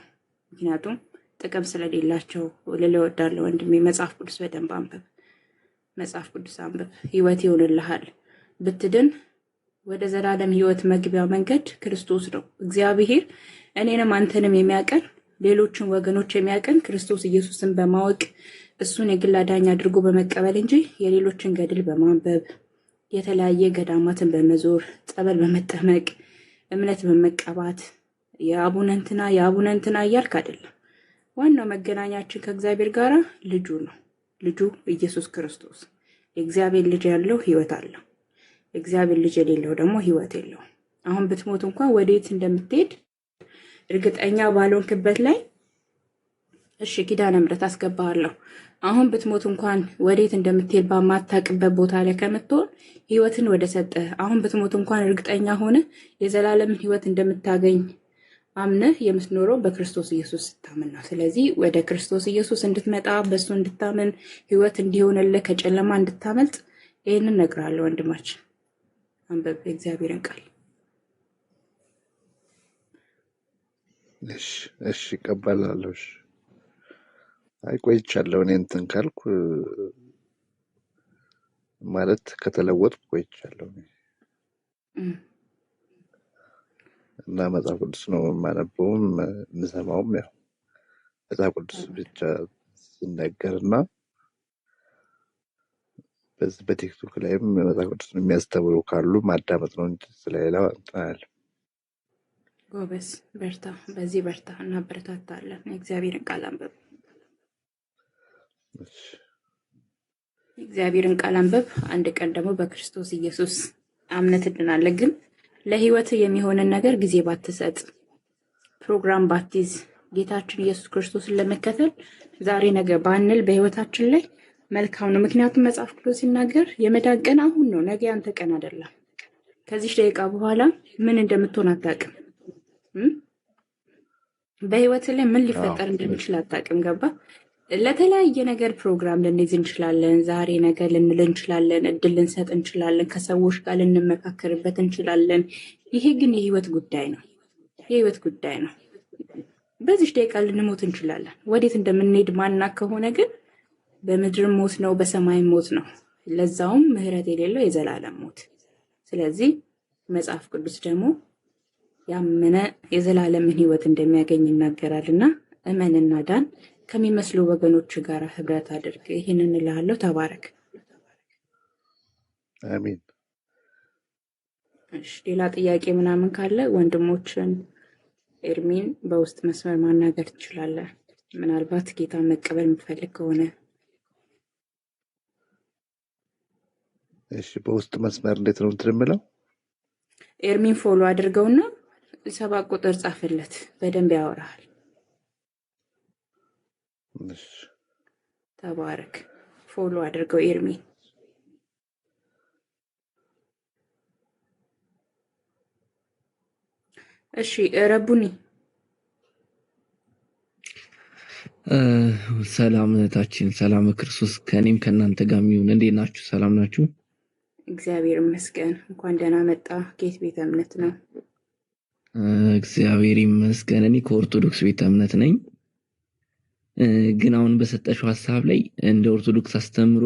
ምክንያቱም ጥቅም ስለሌላቸው ልል እወዳለሁ ወንድሜ። መጽሐፍ ቅዱስ በደንብ አንብብ። መጽሐፍ ቅዱስ አንብብ፣ ሕይወት ይሆንልሃል። ብትድን ወደ ዘላለም ሕይወት መግቢያ መንገድ ክርስቶስ ነው። እግዚአብሔር እኔንም አንተንም የሚያቀን ሌሎችን ወገኖች የሚያቀን ክርስቶስ ኢየሱስን በማወቅ እሱን የግል አዳኝ አድርጎ በመቀበል እንጂ የሌሎችን ገድል በማንበብ የተለያየ ገዳማትን በመዞር ጸበል በመጠመቅ እምነት በመቀባት የአቡነ እንትና እያልክ አይደለም። ዋናው መገናኛችን ከእግዚአብሔር ጋር ልጁ ነው። ልጁ ኢየሱስ ክርስቶስ። የእግዚአብሔር ልጅ ያለው ሕይወት አለው። የእግዚአብሔር ልጅ የሌለው ደግሞ ሕይወት የለው። አሁን ብትሞት እንኳን ወዴት እንደምትሄድ እርግጠኛ ባልሆንክበት ላይ እሺ ኪዳነ ምሕረት አስገባሃለሁ። አሁን ብትሞት እንኳን ወዴት እንደምትሄድ በማታውቅበት ቦታ ላይ ከምትሆን ሕይወትን ወደ ሰጠ አሁን ብትሞት እንኳን እርግጠኛ ሆነ የዘላለምን ሕይወት እንደምታገኝ አምነህ የምትኖረው በክርስቶስ ኢየሱስ ስታምን ነው። ስለዚህ ወደ ክርስቶስ ኢየሱስ እንድትመጣ በእሱ እንድታምን ሕይወት እንዲሆንልህ ከጨለማ እንድታመልጥ ይህንን እነግርሃለሁ ወንድማችን። አንበብ የእግዚአብሔርን ቃል። እሺ እቀበላለሁ። አይ ቆይቻለሁ። እኔ እንትን ካልኩ ማለት ከተለወጥኩ ቆይቻለሁ እና መጽሐፍ ቅዱስ ነው የማነበውም የምሰማውም ያው መጽሐፍ ቅዱስ ብቻ ሲነገርና በዚህ በቲክቶክ ላይም መጽሐፍ ቅዱስ የሚያስተምሩ ካሉ ማዳመጥ ነው እንጂ ስለሌላው አንተናል። ጎበዝ፣ በርታ፣ በዚህ በርታ፣ እናበረታታለን። የእግዚአብሔርን ቃል አንብብ። እግዚአብሔርን ቃል አንብብ፣ አንድ ቀን ደግሞ በክርስቶስ ኢየሱስ አምነት ትድናለህ። ግን ለህይወት የሚሆንን ነገር ጊዜ ባትሰጥ፣ ፕሮግራም ባትይዝ፣ ጌታችን ኢየሱስ ክርስቶስን ለመከተል ዛሬ ነገ ባንል በህይወታችን ላይ መልካም ነው። ምክንያቱም መጽሐፍ ቅዱስ ሲናገር የመዳን ቀን አሁን ነው፣ ነገ ያንተ ቀን አይደለም። ከዚህ ደቂቃ በኋላ ምን እንደምትሆን አታውቅም። በህይወት ላይ ምን ሊፈጠር እንደሚችል አታውቅም። ገባ? ለተለያየ ነገር ፕሮግራም ልንይዝ እንችላለን። ዛሬ ነገ ልንል እንችላለን። እድል ልንሰጥ እንችላለን። ከሰዎች ጋር ልንመካከርበት እንችላለን። ይሄ ግን የህይወት ጉዳይ ነው። የህይወት ጉዳይ ነው። በዚህ ደቂቃ ልንሞት እንችላለን። ወዴት እንደምንሄድ ማና ከሆነ ግን በምድርም ሞት ነው፣ በሰማይም ሞት ነው። ለዛውም ምህረት የሌለው የዘላለም ሞት። ስለዚህ መጽሐፍ ቅዱስ ደግሞ ያመነ የዘላለምን ህይወት እንደሚያገኝ ይናገራልና እመንና ዳን፣ ከሚመስሉ ወገኖች ጋር ህብረት አድርግ። ይህንን እልሃለሁ። ተባረክ። አሜን። እሺ፣ ሌላ ጥያቄ ምናምን ካለ ወንድሞችን ኤርሚን በውስጥ መስመር ማናገር ትችላለህ። ምናልባት ጌታ መቀበል የምትፈልግ ከሆነ እሺ። በውስጥ መስመር እንዴት ነው እንትን የምለው? ኤርሚን ፎሎ አድርገውና 7 ቁጥር ጻፍለት፣ በደንብ ያወራሃል። እሺ፣ ተባረክ። ፎሎ አድርገው ኤርሚን። እሺ፣ ረቡኒ ሰላም እህታችን፣ ሰላም ክርስቶስ ከኔም ከእናንተ ጋር የሚሆን። እንዴት ናችሁ? ሰላም ናችሁ? እግዚአብሔር ይመስገን። እንኳን ደህና መጣ። ከየት ቤተ እምነት ነው? እግዚአብሔር ይመስገን። እኔ ከኦርቶዶክስ ቤተ እምነት ነኝ። ግን አሁን በሰጠሽው ሀሳብ ላይ እንደ ኦርቶዶክስ አስተምሮ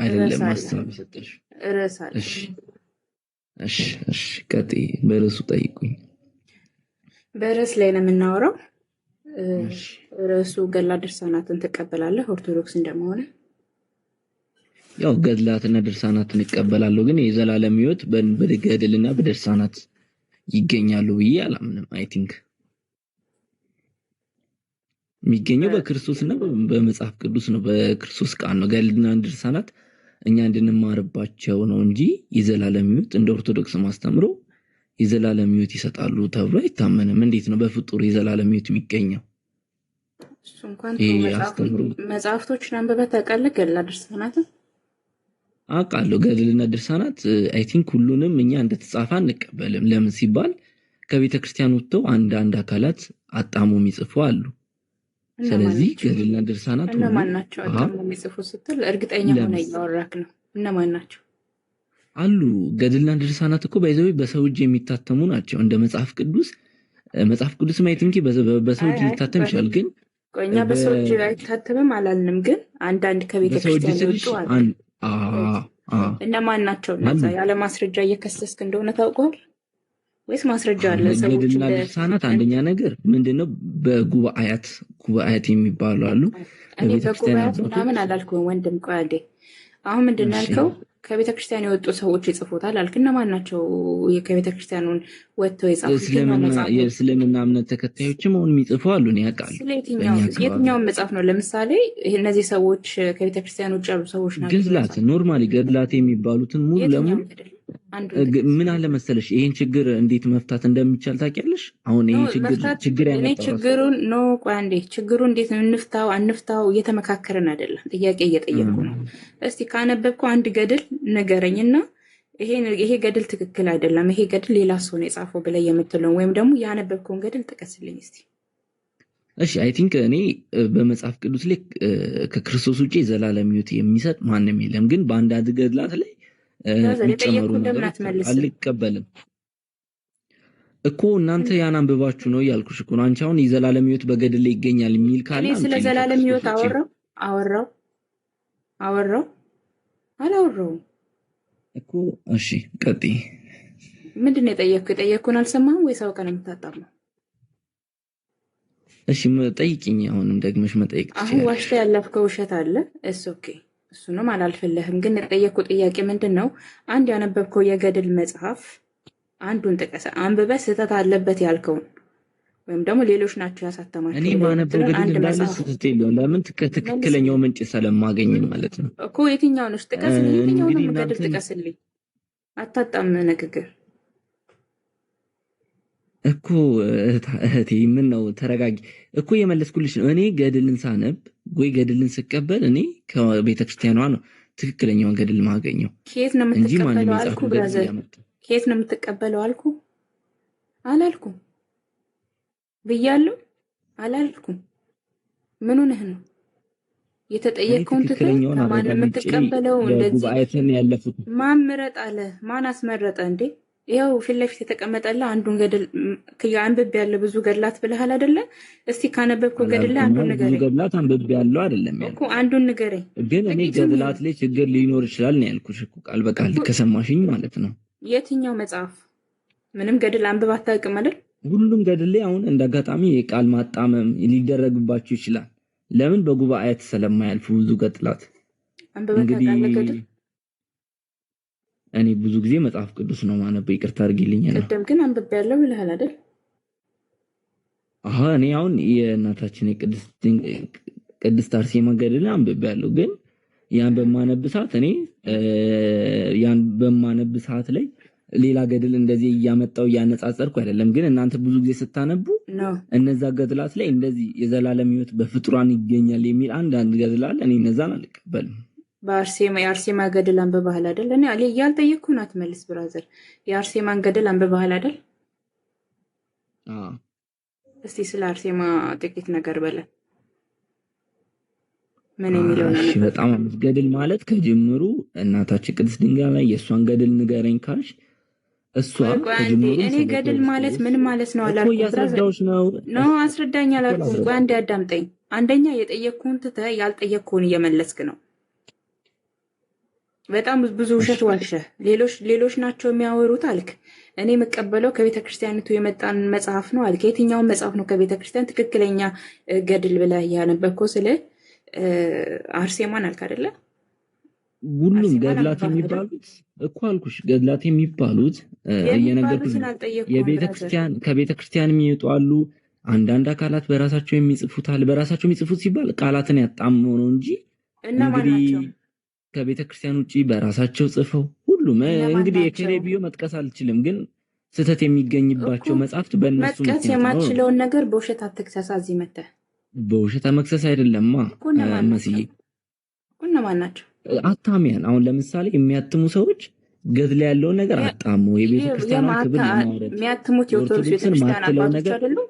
አይደለም ሀሳብ ሰጠሽ። ርዕሳለሁ። እሺ፣ ቀጥይ። በርዕሱ ጠይቁኝ። በርዕስ ላይ ነው የምናወራው። ርዕሱ ገድላ ድርሳናትን ትቀበላለህ? ኦርቶዶክስ እንደመሆነ ያው ገድላትና ድርሳናትን እቀበላለሁ፣ ግን የዘላለም ሕይወት በገድልና በድርሳናት ይገኛሉ ብዬ አላምንም። አይ ቲንክ የሚገኘው በክርስቶስና በመጽሐፍ ቅዱስ ነው፣ በክርስቶስ ቃል ነው። ገድልና ድርሳናት እኛ እንድንማርባቸው ነው እንጂ የዘላለም ሕይወት እንደ ኦርቶዶክስ ማስተምሮ የዘላለም ሕይወት ይሰጣሉ ተብሎ አይታመንም። እንዴት ነው በፍጡር የዘላለም ሕይወት የሚገኘው? እሱ እንኳን መጽሐፍቶችን አንብበህ ታውቃለህ? ገድላ ድርሳናትን አውቃለሁ። ገድልና ድርሳናት አይ ቲንክ ሁሉንም እኛ እንደተጻፈ አንቀበልም። ለምን ሲባል ከቤተ ክርስቲያን ወጥተው አንዳንድ አካላት አጣሙ የሚጽፉ አሉ። ስለዚህ ገድልና ድርሳናት እነማን ናቸው አጣሙ የሚጽፉ ስትል እርግጠኛ ሆነ እያወራክ ነው? እነማን ናቸው አሉ? ገድልና ድርሳናት እኮ ባይዘው በሰው እጅ የሚታተሙ ናቸው። እንደ መጽሐፍ ቅዱስ ማየት እንጂ በሰው እጅ ሊታተም ይችላል። ግን እኛ በሰው እጅ አይታተምም አላልንም። ግን አንዳንድ ከቤተ ክርስቲያን ወጡ አሉ። እነማን ናቸው? እነዛ ያለ ማስረጃ እየከሰስክ እንደሆነ ታውቀዋል ወይስ ማስረጃ አለ? ገድልና ድርሳናት አንደኛ ነገር ምንድነው? ጉባኤያት የሚባሉ አሉ። እኔ በጉባኤያት ምናምን አላልኩም ወንድም። ቆይ አንዴ፣ አሁን ምንድን ነው ያልከው? ከቤተ ክርስቲያን የወጡ ሰዎች ይጽፉታል አልክ። እነማን ናቸው ከቤተ ክርስቲያኑን ወጥተው የጻፉት? የእስልምና እምነት ተከታዮችም አሁን የሚጽፉ አሉ። እኔ አውቃለሁ። የትኛውን መጽሐፍ ነው? ለምሳሌ እነዚህ ሰዎች ከቤተ ክርስቲያን ውጭ ያሉ ሰዎች ናቸው። ገድላት ኖርማሊ ገድላት የሚባሉትን ሙሉ ለሙሉ ምን አለ መሰለሽ፣ ይሄን ችግር እንዴት መፍታት እንደሚቻል ታውቂያለሽ? አሁን ይሄን ችግር ችግሩን ነው። ቆይ አንዴ፣ ችግሩ እንዴት እንፍታው አንፍታው እየተመካከረን አይደለም። ጥያቄ እየጠየቁ ነው። እስቲ ካነበብከው አንድ ገድል ንገረኝና ይሄ ገድል ትክክል አይደለም፣ ይሄ ገድል ሌላ ሰው ነው የጻፈው ብለህ የምትለውን ወይም ደግሞ ያነበብከውን ገድል ጥቀስልኝ እስቲ። እሺ፣ አይ ቲንክ እኔ በመጽሐፍ ቅዱስ ላይ ከክርስቶስ ውጪ የዘላለም ሕይወት የሚሰጥ ማንም የለም። ግን በአንዳንድ ገድላት ላይ የሚጨመሩ ነገሮች አልቀበልም እኮ። እናንተ ያን አንብባችሁ ነው ያልኩሽ እኮ ነው። አንቺ አሁን የዘላለም ሕይወት በገድል ላይ ይገኛል የሚል ካለ እኔ ስለ ዘላለም ሕይወት አላወራው እኮ። እሺ ቀጥይ። ምንድን ነው የጠየቅኩን አልሰማህም ወይስ አውቀህ ነው የምታጣመው? እሺ ጠይቂኝ። አሁንም ደግመሽ መጠየቅ ትችያለሽ። አሁን ዋሽተህ ያለፍከው ውሸት አለ። ኦኬ፣ እሱንም አላልፍልህም። ግን የጠየቅኩ ጥያቄ ምንድን ነው? አንድ ያነበብከው የገድል መጽሐፍ አንዱን ጥቀስ። አንብበህ ስህተት አለበት ያልከውን ወይም ደግሞ ሌሎች ናቸው ያሳተማቸው? እኔ ማነበው ገድል እንዳለ ስትል ለምን ትክክለኛው ምንጭ ስለማገኝ ማለት ነው እኮ። የትኛው ነው ጥቀስልኝ? የትኛው ነው ገድል ጥቀስልኝ። አታጣም ንግግር እኮ እህቴ። ምን ነው ተረጋጊ እኮ የመለስኩልሽ ነው። እኔ ገድልን ሳነብ ወይ ገድልን ስቀበል እኔ ከቤተክርስቲያኗ ነው ትክክለኛውን ገድል ማገኘው። ከየት ነው የምትቀበለው አልኩ ብራዘር። ከየት ነው የምትቀበለው አልኩ አላልኩም? ብያለሁ አላልኩም? ምን ሆነህ ነው የተጠየቀውን ትክክለኛውን ማን የምትቀበለው? እንደዚህ ጉባኤትን ያለፉት ማን ምረጥ አለ? ማን አስመረጠ እንዴ? ይኸው ፊት ለፊት የተቀመጠላ አንዱን ገድል አንብቤ ያለ ብዙ ገድላት ብለሃል አይደለ? እስቲ ካነበብከው ገድል ላይ አንዱን ንገረኝ። ብዙ ገድላት አንብቤ ያለው አይደለም እኮ አንዱን ንገረኝ። ግን እኔ ገድላት ላይ ችግር ሊኖር ይችላል ነው ያልኩሽ እኮ ቃል በቃል ከሰማሽኝ ማለት ነው። የትኛው መጽሐፍ? ምንም ገድል አንብባ አታውቅም አይደል? ሁሉም ገድል ላይ አሁን እንዳጋጣሚ የቃል ማጣመም ሊደረግባችሁ ይችላል። ለምን? በጉባኤት ስለማያልፉ ብዙ ገድላት። አንብባ ታውቃለህ ገድል? እኔ ብዙ ጊዜ መጽሐፍ ቅዱስ ነው ማነበው። ይቅርታ አድርጊልኝ ነው። ቀደም ግን አንብቤ ያለው ብለሃል አይደል? እኔ አሁን የእናታችን የቅድስት አርሴማ ገድል አንብቤ ያለው፣ ግን ያን በማነብ ሰዓት ላይ ሌላ ገድል እንደዚህ እያመጣው እያነጻጸርኩ አይደለም። ግን እናንተ ብዙ ጊዜ ስታነቡ እነዛ ገድላት ላይ እንደዚህ የዘላለም ሕይወት በፍጡራን ይገኛል የሚል አንድ ገድል አለ። እኔ እነዛን አልቀበልም። የአርሴማ ገድል አንብበሃል አይደል? እኔ እያልጠየቅኩህ አትመልስ ብራዘር። የአርሴማን ገድል አንብበሃል አይደል? እስቲ ስለ አርሴማ ጥቂት ነገር በለን። ምን የሚለው ነው? በጣም ገድል ማለት ከጅምሩ እናታችን ቅድስት ድንግል ላይ የእሷን ገድል ንገረኝ ካልሽ እሷ እኔ ገድል ማለት ምን ማለት ነው አላልኩም። ያስረዳውሽ ነው አስረዳኝ አላልኩም። ቆይ አንዴ አዳምጠኝ። አንደኛ የጠየቅኩህን ትተህ ያልጠየቅኩህን እየመለስክ ነው። በጣም ብዙ ውሸት ዋሸህ። ሌሎች ናቸው የሚያወሩት አልክ። እኔ የምቀበለው ከቤተ ክርስቲያኒቱ የመጣን መጽሐፍ ነው አልክ። የትኛውን መጽሐፍ ነው ከቤተ ክርስቲያን ትክክለኛ ገድል ብለህ ያነበብከው? ስለ አርሴማን አልክ አይደለ? ሁሉም ገድላት የሚባሉት እኮ አልኩሽ። ገድላት የሚባሉት እየነገርኩሽ ከቤተ ክርስቲያን የሚወጡ አሉ። አንዳንድ አካላት በራሳቸው የሚጽፉታል። በራሳቸው የሚጽፉት ሲባል ቃላትን ያጣመው ነው እንጂ እንግዲህ ከቤተ ክርስቲያን ውጪ በራሳቸው ጽፈው ሁሉም እንግዲህ የከሌቢዮ መጥቀስ አልችልም፣ ግን ስህተት የሚገኝባቸው መጽሐፍት በእነሱ መጥቀስ የማትችለውን ነገር በውሸት አትክሰስ። እዚህ መተህ በውሸት መክሰስ አይደለማ መስዬ። እነማን ናቸው አታሚያን? አሁን ለምሳሌ የሚያትሙ ሰዎች ገድል ያለውን ነገር አጣሙ የቤተ ክርስቲያን ክብር ለማውረድ የሚያትሙት የኦርቶዶክስ ቤተክርስቲያን አባቶች አይደሉም?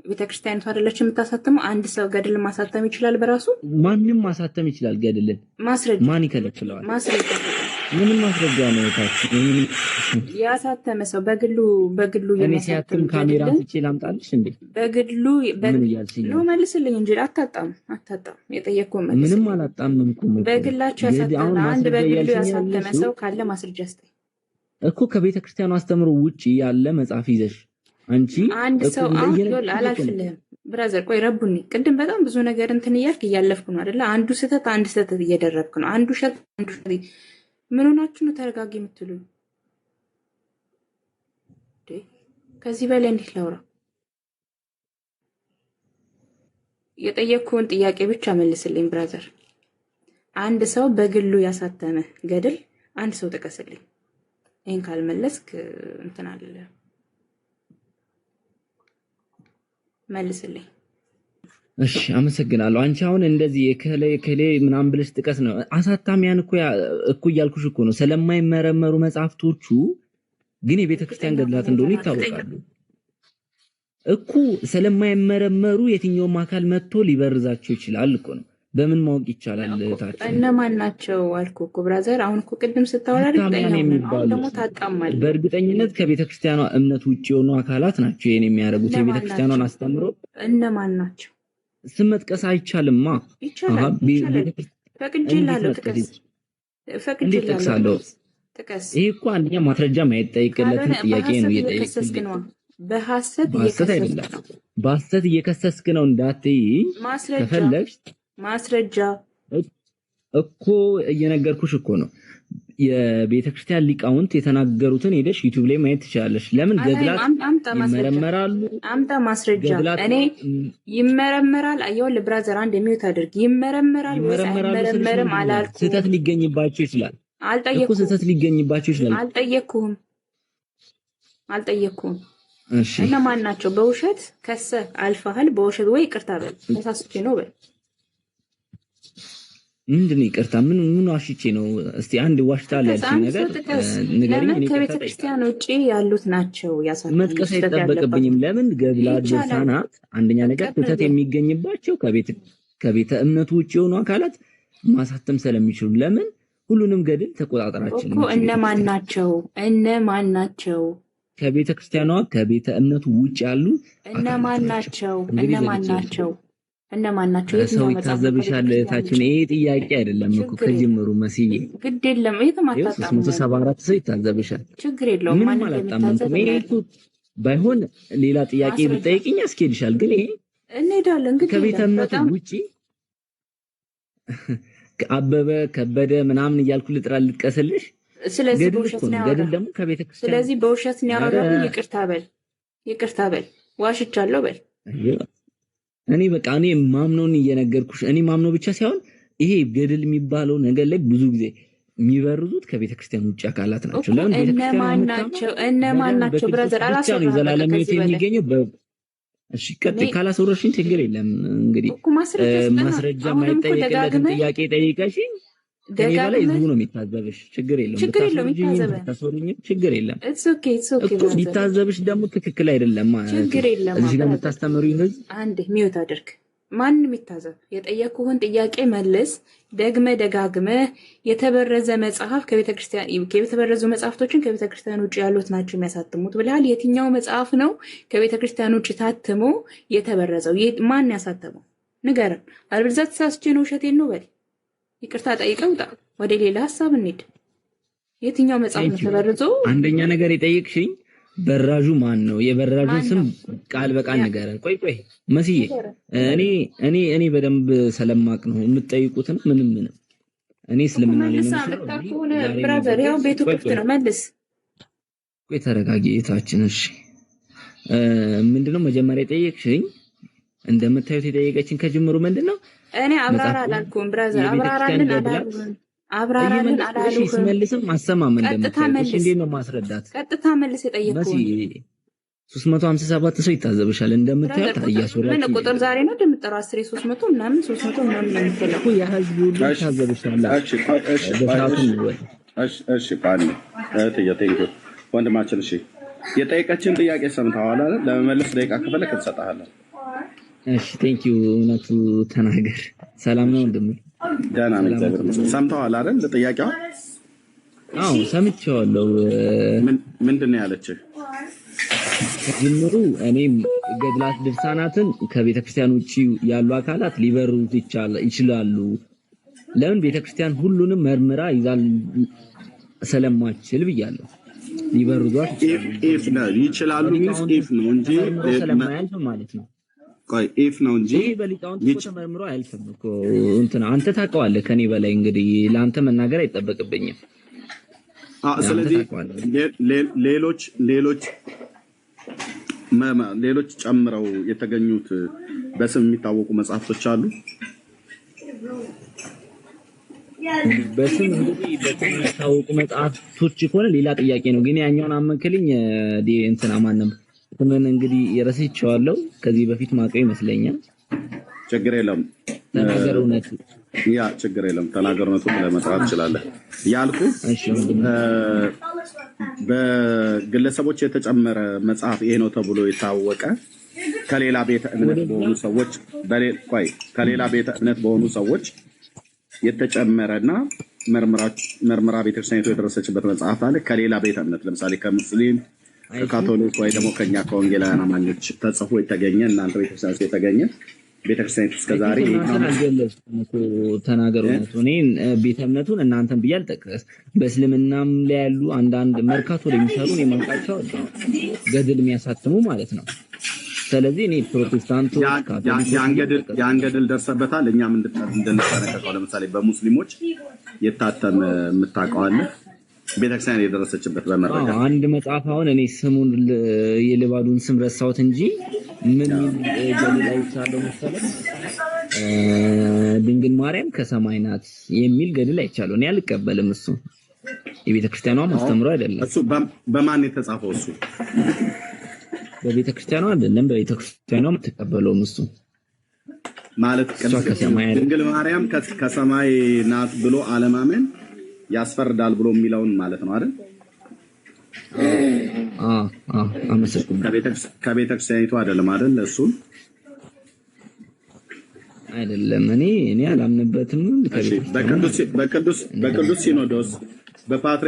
ቤተክርስቲያኒቱ አይደለች የምታሳትመው? አንድ ሰው ገድል ማሳተም ይችላል በራሱ? ማንም ማሳተም ይችላል ገድልን። ማስረጃ ማን ይከለክለዋል? ማስረጃ ምንም ማስረጃ ነው ታችሁ? ያሳተመ ሰው በግሉ እኔ ሲያትም ካሜራ ትቼ ላምጣልሽ እንዴ? በግሉ ነው መልስልኝ እንጂ አታጣም። የጠየቅኩህ መልስ። ምንም አላጣምኩም። በግላችሁ ያሳተመ አንድ በግሉ ያሳተመ ሰው ካለ ማስረጃ ስጠኝ እኮ። ከቤተ ክርስቲያኑ አስተምሮ ውጪ ያለ መጽሐፍ ይዘሽ አንቺ አንድ ሰው አላልፍልህም ብራዘር። ቆይ ረቡኒ ቅድም በጣም ብዙ ነገር እንትን እያልክ እያለፍኩ ነው አይደለ? አንዱ ስህተት እየደረብክ ነው። አንዱ ሸት ምን ሆናችሁ ነው ተረጋጊ የምትሉ? ከዚህ በላይ እንዴት ላውራ? የጠየቅኩህን ጥያቄ ብቻ መልስልኝ ብራዘር። አንድ ሰው በግሉ ያሳተመ ገድል አንድ ሰው ጥቀስልኝ። ይህን ካልመለስክ እንትን አለ መልስልኝ። እሺ አመሰግናለሁ። አንቺ አሁን እንደዚህ የከሌ ምናምን ብለሽ ጥቀስ ነው። አሳታሚያን እኮ እያልኩሽ እኮ ነው። ስለማይመረመሩ መጽሐፍቶቹ ግን የቤተ ክርስቲያን ገድላት እንደሆኑ ይታወቃሉ እኮ። ስለማይመረመሩ የትኛውም አካል መጥቶ ሊበርዛቸው ይችላል እኮ ነው። በምን ማወቅ ይቻላል? ታችን እነማን ናቸው አልኩ እኮ ብራዘር። አሁን እኮ ቅድም ስታወራ ደግሞ ታጣማለህ። በእርግጠኝነት ከቤተ ክርስቲያኗ እምነት ውጭ የሆኑ አካላት ናቸው ይሄን የሚያደርጉት። የቤተ ክርስቲያኗን አስተምሮ እነማን ናቸው? ስም መጥቀስ አይቻልማ። ይቻላል። ፈቅጄልሃለሁ። ጥቀስ። ይሄ እኮ አንደኛ ማስረጃ የማይጠይቅለትን ጥያቄ ነው እየጠየቅክ ነው። በሐሰት እየከሰስክ ነው እንዳትይ። ከፈለግሽ ማስረጃ እኮ እየነገርኩሽ እኮ ነው። የቤተክርስቲያን ሊቃውንት የተናገሩትን ሄደሽ ዩቲዩብ ላይ ማየት ትችላለሽ። ለምን ገድላት ይመረመራሉ? አምጣ ማስረጃ። እኔ ይመረመራል አየው ለብራዘር አንድ የሚውት አድርግ። ይመረመራል ወይስ አይመረመርም አላልኩም። ስህተት ሊገኝባቸው ይችላል። አልጠየኩም። ስህተት ሊገኝባቸው ይችላል። አልጠየኩም። እሺ እነማን ናቸው? በውሸት ከሰ አልፈሃል። በውሸት ወይ ይቅርታ በል ተሳስቼ ነው በል። ምንድነው ይቅርታ? ምን ዋሽቼ ነው? እስቲ አንድ ዋሽታል ያልሽኝ ነገር ንገሪኝ። እኔ ከቤተ ክርስቲያን ውጪ ያሉት ናቸው ያሳተሙ። መጥቀስ አይጠበቅብኝም። ለምን ገድላት ድርሳናት አንደኛ ነገር ስህተት የሚገኝባቸው ከቤተ እምነቱ ውጪ የሆኑ አካላት ማሳተም ስለሚችሉ ለምን ሁሉንም ገድል ተቆጣጣራችን እኮ እነማን ናቸው? ከቤተ ክርስቲያኗ ከቤተ እምነቱ ውጪ ያሉ እነማን ናቸው? ሰው ይታዘብሻል። እህታችን ይሄ ጥያቄ አይደለም እኮ ከጅምሩ መስዬ ግድ የለም። እየተማታጣ 374 ሰው ይታዘብሻል። ችግር የለውም። ምንም አላጣመምኩም። ይሄ ባይሆን ሌላ ጥያቄ ብትጠይቅኝ ያስኬድሻል። ግን ይሄ እንሄዳለን። ግን ከቤተ እምነቱ ውጪ አበበ ከበደ ምናምን እያልኩ ልጥቀስልሽ። ስለዚህ በውሸት ነው ገድል ደግሞ ከቤተ ክርስቲያን ስለዚህ በውሸት ነው ያወራው። ይቅርታ በል ዋሽቻለሁ በል። እኔ በቃ እኔ ማምነውን እየነገርኩሽ። እኔ ማምነው ብቻ ሳይሆን ይሄ ገድል የሚባለው ነገር ላይ ብዙ ጊዜ የሚበርዙት ከቤተ ክርስቲያን ውጪ አካላት ናቸው። ለምን እነማን ናቸው? ብራዘር አላሰራም የዘላለም ሕይወት የሚገኘው እሺ ቀጥይ። ካላሰወረሽኝ ችግር የለም። እንግዲህ ማስረጃ የማይጠየቅለትን ጥያቄ ጠይቀሽኝ ከኔ በላይ ህዝቡ ነው የሚታዘብሽ። ችግር የለም። ችግር የለም። ሊታዘብሽ ደግሞ ትክክል አይደለም ማለት ነው። እዚህ ጋር የምታስተምሩኝ ህዝብ አንድ ሚውት አድርግ። ማንም ይታዘብ። የጠየቁህን ጥያቄ መልስ። ደጋግመ የተበረዘ መጽሐፍ የተበረዙ መጽሐፍቶችን ከቤተክርስቲያን ውጭ ያሉት ናቸው የሚያሳትሙት ብለሃል። የትኛው መጽሐፍ ነው ከቤተክርስቲያን ውጭ ታትሞ የተበረዘው? ማን ያሳተመው ንገረን። አልበለዚያ ተሳስቼ ነው ውሸቴን ነው በል። ይቅርታ ጠይቀው ውጣ። ወደ ሌላ ሀሳብ እንሂድ። የትኛው መጽሐፍ ነው ተበርዞ? አንደኛ ነገር የጠየቅሽኝ በራዡ ማን ነው? የበራዡን ስም ቃል በቃል ንገረን። ቆይ መስዬ እኔ በደንብ ስለማቅ ነው የምትጠይቁትን። ምንም እኔ እስልምና ላይ ነው ብራዘር፣ ያው ቤቱ ክፍት ነው። መልስ። ቆይ ተረጋጊ እህታችን። እሺ ምንድነው መጀመሪያ የጠየቅሽኝ? እንደምታዩት የጠየቀችን ከጅምሩ ምንድነው? እኔ አብራራ አላልኩም ብራዘር። አብራራልን አላልኩም። ሲመልስም አሰማም እንደምታዩት እንዴት ነው ማስረዳት? ቀጥታ መልስ የጠየቅኩህ 357 ሰው ይታዘብሻል እንደምታዩት። አያሶራችሁ ምን ቁጥር ዛሬ ነው እንደምጠራው 10 300 ምናምን 300 ምናምን ነው የሚፈልገው ያ ህዝብ ሁሉ ይታዘብሻል። እሺ ቃል እህትዬ ወንድማችን፣ እሺ የጠየቀችን ጥያቄ ሰምተዋል አይደል? ለመመለስ ደቂቃ ከፈለክ እንሰጥሃለን። እሺ ቴንክ ዩ። እውነቱ ተናገር። ሰላም ነው እንደም ደህና ነኝ። ሰምተዋል አይደል ጥያቄዋ? አዎ ሰምቼዋለሁ። ምንድን ነው ያለችህ? ጅምሩ እኔም ገድላት ድርሳናትን ከቤተክርስቲያን ውጪ ያሉ አካላት ሊበሩት ይችላሉ። ለምን ቤተክርስቲያን ሁሉንም መርምራ ይዛል ስለማትችል ብያለሁ። ሊበሩት ይችላሉ ኢፍ ነው እንጂ ስለማያልፍ ማለት ነው። ቆይ ኢፍ ነው እንጂ በሊቃውንት ተመርምሮ አያልፍም እኮ። አንተ ታውቀዋለህ ከኔ በላይ። እንግዲህ ለአንተ መናገር አይጠበቅብኝም። ስለዚህ ሌሎች ጨምረው የተገኙት በስም የሚታወቁ መጽሐፍቶች አሉ። በስም እንግዲህ የሚታወቁ መጽሐፍቶች ከሆነ ሌላ ጥያቄ ነው። ግን ያኛውን አመንክልኝ እንትና ማን ነበር? ምን እንግዲህ የረሳቸዋለሁ። ከዚህ በፊት ማቀው ይመስለኛል። ችግር የለም ተናገር። እውነቱ ያ ችግር የለም ተናገር። እውነቱ ለመጽሐፍ ትችላለህ ያልኩህ በግለሰቦች የተጨመረ መጽሐፍ ይሄ ነው ተብሎ የታወቀ ከሌላ ቤተ እምነት በሆኑ ሰዎች የተጨመረና መርምራ ቤተክርስቲያኒቱ የደረሰችበት መጽሐፍ አለ። ከሌላ ቤተ እምነት ለምሳሌ ከሙስሊም፣ ከካቶሊክ ወይ ደግሞ ከኛ ከወንጌላውያን አማኞች ተጽፎ የተገኘ እናንተ ቤተክርስቲያን ውስጥ የተገኘ ቤተክርስቲያን እስከዛሬ ተናገሩ። እኔ ቤተ እምነቱን እናንተን ብዬ አልጠቀስ። በእስልምናም ላይ ያሉ አንዳንድ መርካቶ ላይ የሚሰሩ የማውቃቸው ገድል የሚያሳትሙ ማለት ነው። ስለዚህ እኔ ፕሮቴስታንቱ ያን ገድል ደርሰበታል። እኛም እንድንጠነቀቀው ለምሳሌ በሙስሊሞች የታተመ የምታውቀዋለህ ቤተክርስቲያን የደረሰችበት በመረጃ አንድ መጽሐፍ አሁን እኔ ስሙን የልባዱን ስም ረሳሁት እንጂ ምን ገድል ላይ ሳለው መሰለህ ድንግል ማርያም ከሰማይ ናት የሚል ገድል አይቻለሁ። እኔ አልቀበልም። እሱ የቤተክርስቲያኗ ማስተምሮ አይደለም። እሱ በማን የተጻፈው? እሱ በቤተክርስቲያኗ አይደለም። በቤተክርስቲያኗ የምትቀበለው እሱ ማለት ድንግል ማርያም ከሰማይ ናት ብሎ አለማመን ያስፈርዳል ብሎ የሚለውን ማለት ነው አይደል? ከቤተክርስቲያኒቱ አይደለም አይደል? እሱ አይደለም። እኔ አላምንበትም። በቅዱስ ሲኖዶስ በቅዱስ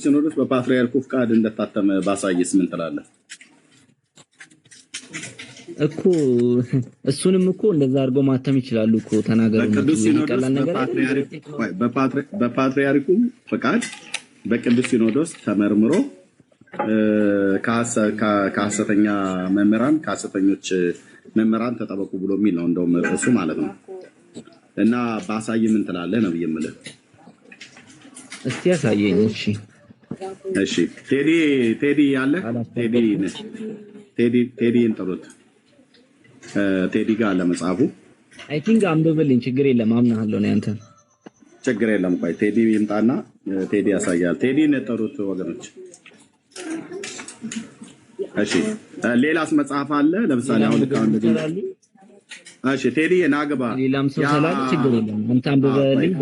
ሲኖዶስ በፓትርያርኩ ፍቃድ እንደታተመ ባሳይስ ምን ትላለህ? እኮ እሱንም እኮ እንደዛ አድርገው ማተም ይችላሉ እኮ ተናገሩ። በቅዱስ ሲኖዶስ በፓትርያርኩ ፍቃድ በቅዱስ ሲኖዶስ ተመርምሮ ከሐሰተኛ መምህራን ከሐሰተኞች መምህራን ተጠበቁ ብሎ የሚል ነው እንደውም እሱ ማለት ነው። እና ባሳይ ምን ትላለህ ነው የምልህ። እስቲ ያሳየኝ። እሺ ቴዲ ያለ ቴዲን ጥሩት። ቴዲ ጋር ለመጻፉ አይ ቲንክ አንብብልኝ። ችግር የለም አምናለሁ ነው ያንተ። ችግር የለም። ቆይ ቴዲ ይምጣና ቴዲ ያሳያል። ቴዲን ጥሩት ወገኖች። እሺ ሌላስ መጽሐፍ አለ? ለምሳሌ አሁን እሺ ቴዲ ናግባ ሌላም ሰው ሰላም ችግር የለም። አንተ አንብበልኝ።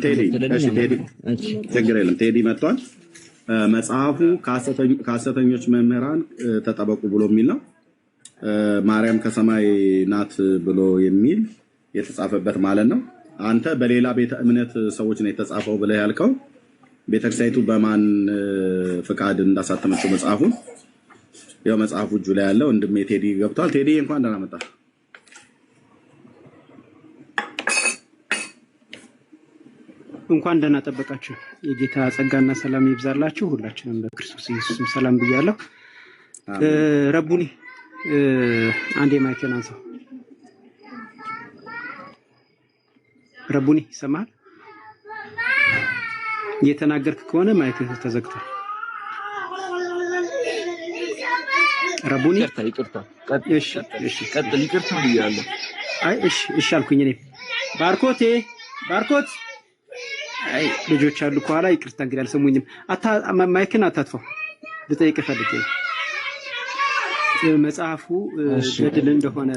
ቴዲ እሺ ቴዲ ችግር የለም። ቴዲ መጥቷል። መጽሐፉ ከሐሰተኞች መምህራን ተጠበቁ ብሎ የሚል ነው። ማርያም ከሰማይ ናት ብሎ የሚል የተጻፈበት ማለት ነው። አንተ በሌላ ቤተ እምነት ሰዎች ነው የተጻፈው ብለህ ያልከው ቤተክርስቲያኒቱ በማን ፍቃድ እንዳሳተመችው መጽሐፉን ያው መጽሐፉ እጁ ላይ ያለው ወንድሜ ቴዲ ገብቷል። ቴዲ እንኳን ደህና መጣ። እንኳን ደህና ጠበቃችሁ። የጌታ ጸጋና ሰላም ይብዛላችሁ። ሁላችንም በክርስቶስ ኢየሱስም ሰላም ብያለሁ። ረቡኒ አንዴ ማይክን አንሳው። ረቡኒ ይሰማል? እየተናገርክ ከሆነ ማይክህ ተዘግቷል። ረቡኒ ይቅርታ። እሺ ቀጥል። ይቅርታ ብያለሁ። አይ እሺ አልኩኝ። እኔ ባርኮት አይ ልጆች አሉ ከኋላ። ይቅርታ እንግዲህ አልሰሙኝም። ማይክን አታጥፋው። ልጠይቅ ፈልጌ መጽሐፉ ገድል እንደሆነ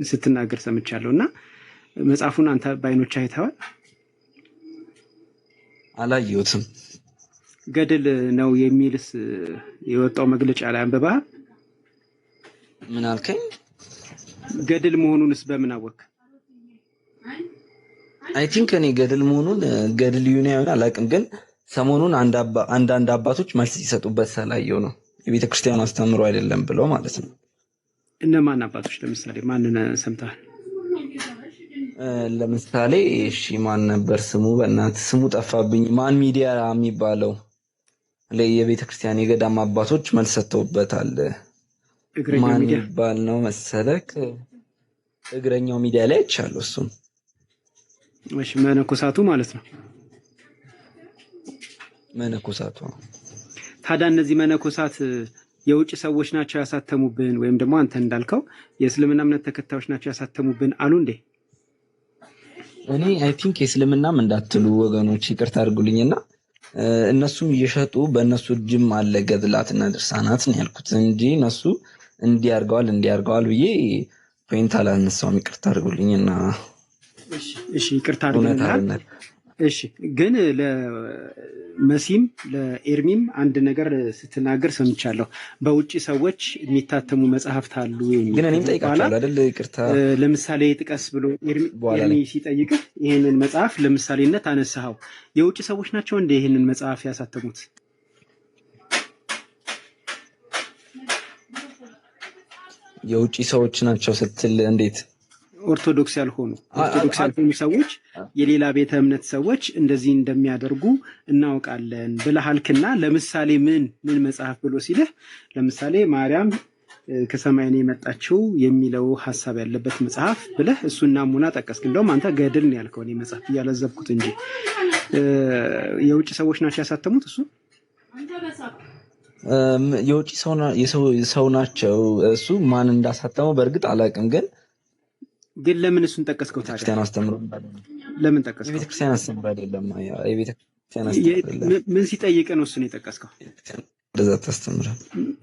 ስትናገር ሰምቻለሁ እና መጽሐፉን አንተ በዓይኖች አይተዋል? አላየሁትም። ገድል ነው የሚልስ የወጣው መግለጫ ላይ አንብበሃል? ምን አልከኝ? ገድል መሆኑንስ በምን አወቅ? አይ ቲንክ እኔ ገድል መሆኑን ገድል ይሁን አላውቅም፣ ግን ሰሞኑን አንዳንድ አባቶች መልስ ሲሰጡበት ስላየው ነው። የቤተክርስቲያኑ አስተምሮ አይደለም ብለው ማለት ነው። እነማን አባቶች? ለምሳሌ ማንን ሰምተሃል? ለምሳሌ እሺ ማን ነበር ስሙ? በእናትህ ስሙ ጠፋብኝ። ማን ሚዲያ የሚባለው የቤተክርስቲያን የገዳም አባቶች መልስ ሰጥተውበታል። ማን ይባል ነው መሰለክ? እግረኛው ሚዲያ ላይ አይቻለሁ እሱን። እሺ መነኮሳቱ ማለት ነው። መነኮሳቱ ታዲያ እነዚህ መነኮሳት የውጭ ሰዎች ናቸው ያሳተሙብን ወይም ደግሞ አንተ እንዳልከው የእስልምና እምነት ተከታዮች ናቸው ያሳተሙብን አሉ እንዴ? እኔ አይ ቲንክ የእስልምናም እንዳትሉ ወገኖች ይቅርታ አድርጉልኝና እነሱም እየሸጡ በእነሱ እጅም አለ ገድላትና ድርሳናት ነው ያልኩት እንጂ እነሱ እንዲያርገዋል ብዬ ፖይንት አላነሳውም። ይቅርታ አድርጉልኝና እሺ ይቅርታ አድርጉልኝ። እሺ ግን ለመሲም ለኤርሚም አንድ ነገር ስትናገር ሰምቻለሁ። በውጪ ሰዎች የሚታተሙ መጽሐፍት አሉ የሚል ግን እኔም ጠይቃለሁ አይደል? ይቅርታ ለምሳሌ ጥቀስ ብሎ ኤርሚ ሲጠይቅ ይሄንን መጽሐፍ ለምሳሌነት አነሳኸው። የውጪ ሰዎች ናቸው እንደ ይሄንን መጽሐፍ ያሳተሙት? የውጪ ሰዎች ናቸው ስትል እንዴት? ኦርቶዶክስ ያልሆኑ ሰዎች የሌላ ቤተ እምነት ሰዎች እንደዚህ እንደሚያደርጉ እናውቃለን ብለሃልክና ለምሳሌ ምን መጽሐፍ ብሎ ሲልህ ለምሳሌ ማርያም ከሰማይ ነው የመጣችው የሚለው ሐሳብ ያለበት መጽሐፍ ብለህ እሱን ናሙና ጠቀስክ። እንደውም አንተ ገድል ነው ያልከው፣ እኔ መጽሐፍ እያለዘብኩት እንጂ የውጭ ሰዎች ናቸው ያሳተሙት እሱ የውጭ ሰው ናቸው። እሱ ማን እንዳሳተመው በእርግጥ አላውቅም፣ ግን ለምን እሱን ጠቀስከው ታዲያ? ክርስቲያን አስተምሮ ለምን ጠቀስከው? የቤተክርስቲያን አስተምሮ አይደለም። የቤተክርስቲያን አስተምሮ ምን ሲጠይቅ ነው እሱን የጠቀስከው? እንደዛ ታስተምራ።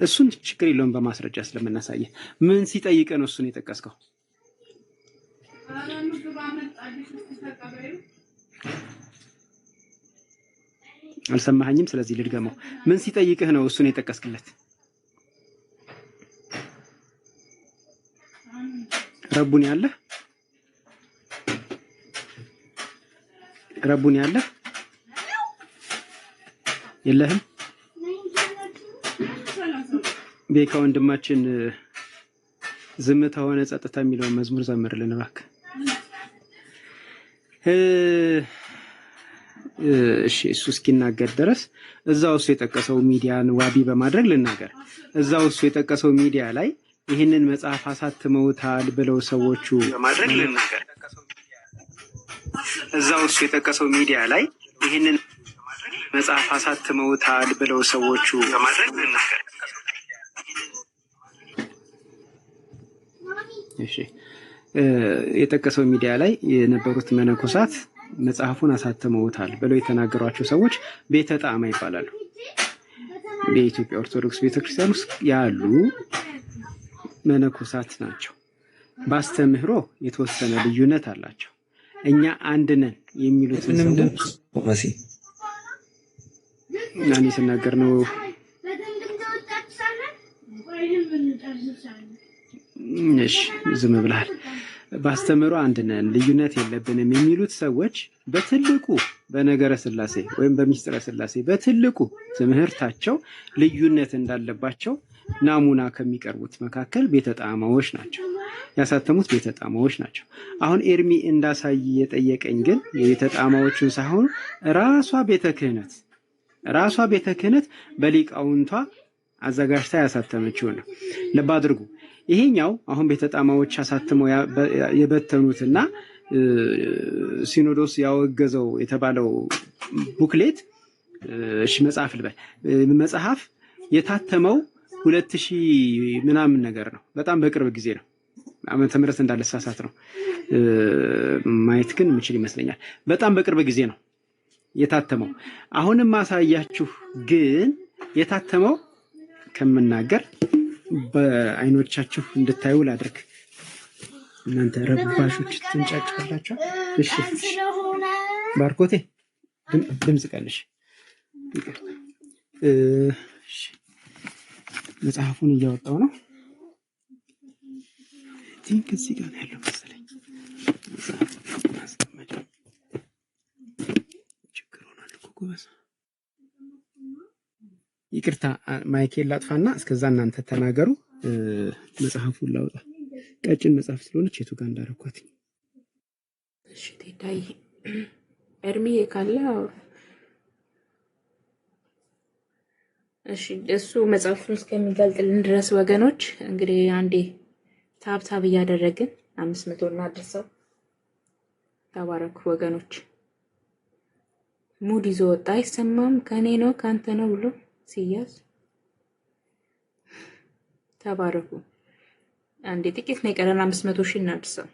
እሱን ችግር የለውም በማስረጃ ስለምናሳየ። ምን ሲጠይቅ ነው እሱን የጠቀስከው? አልሰማኸኝም? ስለዚህ ልድገመው። ምን ሲጠይቅህ ነው እሱን የጠቀስክለት? ረቡን ያለህ የለህም? ቤካ ወንድማችን ዝምታ ሆነ ጸጥታ የሚለውን መዝሙር ዘምርልን እባክህ። እሺ እሱ እስኪናገር ድረስ እዛው እሱ የጠቀሰው ሚዲያን ዋቢ በማድረግ ልናገር። እዛው እሱ የጠቀሰው ሚዲያ ላይ ይህንን መጽሐፍ አሳትመውታል ብለው ሰዎቹ በማድረግ ልናገር። እዛው እሱ የጠቀሰው ሚዲያ ላይ ይህንን መጽሐፍ አሳትመውታል ብለው ሰዎቹ በማድረግ ልናገር። እሺ የጠቀሰው ሚዲያ ላይ የነበሩት መነኮሳት መጽሐፉን አሳትመውታል ብለው የተናገሯቸው ሰዎች ቤተ ጣዕማ ይባላሉ። በኢትዮጵያ ኦርቶዶክስ ቤተክርስቲያን ውስጥ ያሉ መነኮሳት ናቸው። በአስተምህሮ የተወሰነ ልዩነት አላቸው። እኛ አንድ ነን የሚሉትን ሰዎች እኔ ስናገር ነው። እሺ ዝም ብለሃል። በአስተምህሮ አንድ ነን ልዩነት የለብንም የሚሉት ሰዎች በትልቁ በነገረ ሥላሴ ወይም በሚስጥረ ሥላሴ በትልቁ ትምህርታቸው ልዩነት እንዳለባቸው ናሙና ከሚቀርቡት መካከል ቤተ ጣዕማዎች ናቸው። ያሳተሙት ቤተ ጣዕማዎች ናቸው። አሁን ኤርሚ እንዳሳይ የጠየቀኝ ግን የቤተ ጣዕማዎቹን ሳይሆን ራሷ ቤተ ክህነት በሊቃውንቷ አዘጋጅታ ያሳተመችው ነው። ልብ አድርጉ። ይሄኛው አሁን ቤተ ጣዕማዎች አሳትመው የበተኑትና ሲኖዶስ ያወገዘው የተባለው ቡክሌት መጽሐፍ ልበል መጽሐፍ የታተመው 2000 ምናምን ነገር ነው። በጣም በቅርብ ጊዜ ነው። ዓመተ ምህረት እንዳልሳሳት ነው ማየት ግን ምችል ይመስለኛል። በጣም በቅርብ ጊዜ ነው የታተመው። አሁንም ማሳያችሁ ግን የታተመው ከምናገር በአይኖቻችሁ እንድታዩ ላድርግ። እናንተ ረባሾች ትንጫጫላችሁ። እሺ ባርኮቴ ድምጽ ቀንሽ። እሺ መጽሐፉን እያወጣው ነው። ቲንክ እዚህ ጋር ያለው መሰለኝ። ችግር ሆኗል እኮ ጎበዝ። ይቅርታ ማይኬል ላጥፋና እስከዛ እናንተ ተናገሩ። መጽሐፉን ላውጣ። ቀጭን መጽሐፍ ስለሆነች የቱ ጋር እንዳረኳት። እሺ ቴዳይ ኤርሚ ካለ እሺ እሱ መጽሐፉን እስከሚገልጥልን ድረስ ወገኖች እንግዲህ አንዴ ታብታብ እያደረግን 500 እናድርሰው። ተባረኩ ወገኖች። ሙድ ይዞ ወጣ። አይሰማም ከኔ ነው ካንተ ነው ብሎ ሲያዝ ተባረኩ። አንዴ ጥቂት ነው የቀረን። 500 ሺህ እናድርሰው።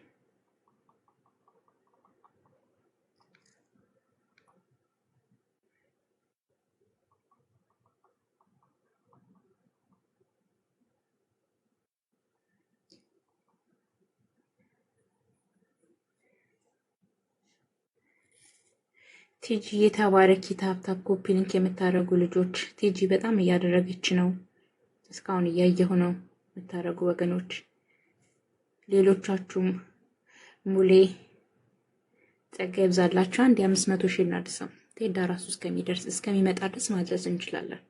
ቲጂ የተባረኪ ታፕታፕ ኮፒ ሊንክ የምታደርጉ ልጆች ቲጂ በጣም እያደረገች ነው። እስካሁን እያየሁ ነው የምታደርጉ ወገኖች። ሌሎቻችሁም ሙሌ ጸጋ ይብዛላችሁ። አንድ 500 ሺህ እናድርሰው። ቴዳ ራሱ እስከሚመጣ ድረስ ማድረስ እንችላለን።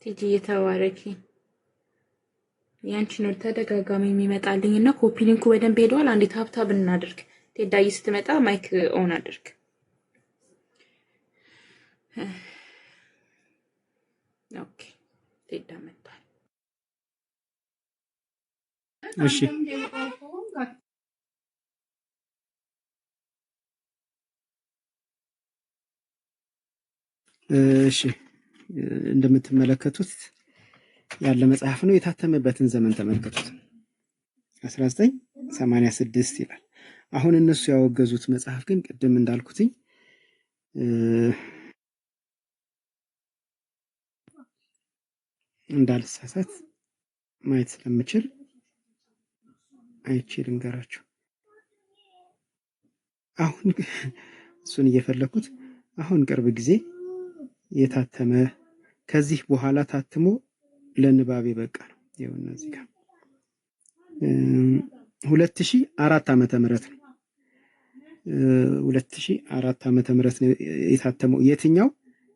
ቲጂ የተባረኪ ያንቺ ነው ተደጋጋሚ የሚመጣልኝና ኮፒ ሊንኩ በደንብ ሄዷል። አንዴ ታብታብ እናድርግ። ቴዳይ ስትመጣ ማይክ ኦን አድርግ። ኦኬ ቴዳ መጣ። እሺ እሺ እንደምትመለከቱት ያለ መጽሐፍ ነው። የታተመበትን ዘመን ተመልከቱት። 1986 ይላል። አሁን እነሱ ያወገዙት መጽሐፍ ግን ቅድም እንዳልኩትኝ እንዳልሳሳት ማየት ስለምችል አይቼ ልንገራችሁ። አሁን እሱን እየፈለኩት አሁን ቅርብ ጊዜ የታተመ ከዚህ በኋላ ታትሞ ለንባብ የበቃ ነው። ይኸውና እዚህ ጋር 2004 ዓመተ ምህረት ነው። 2004 ዓመተ ምህረት ነው የታተመው። የትኛው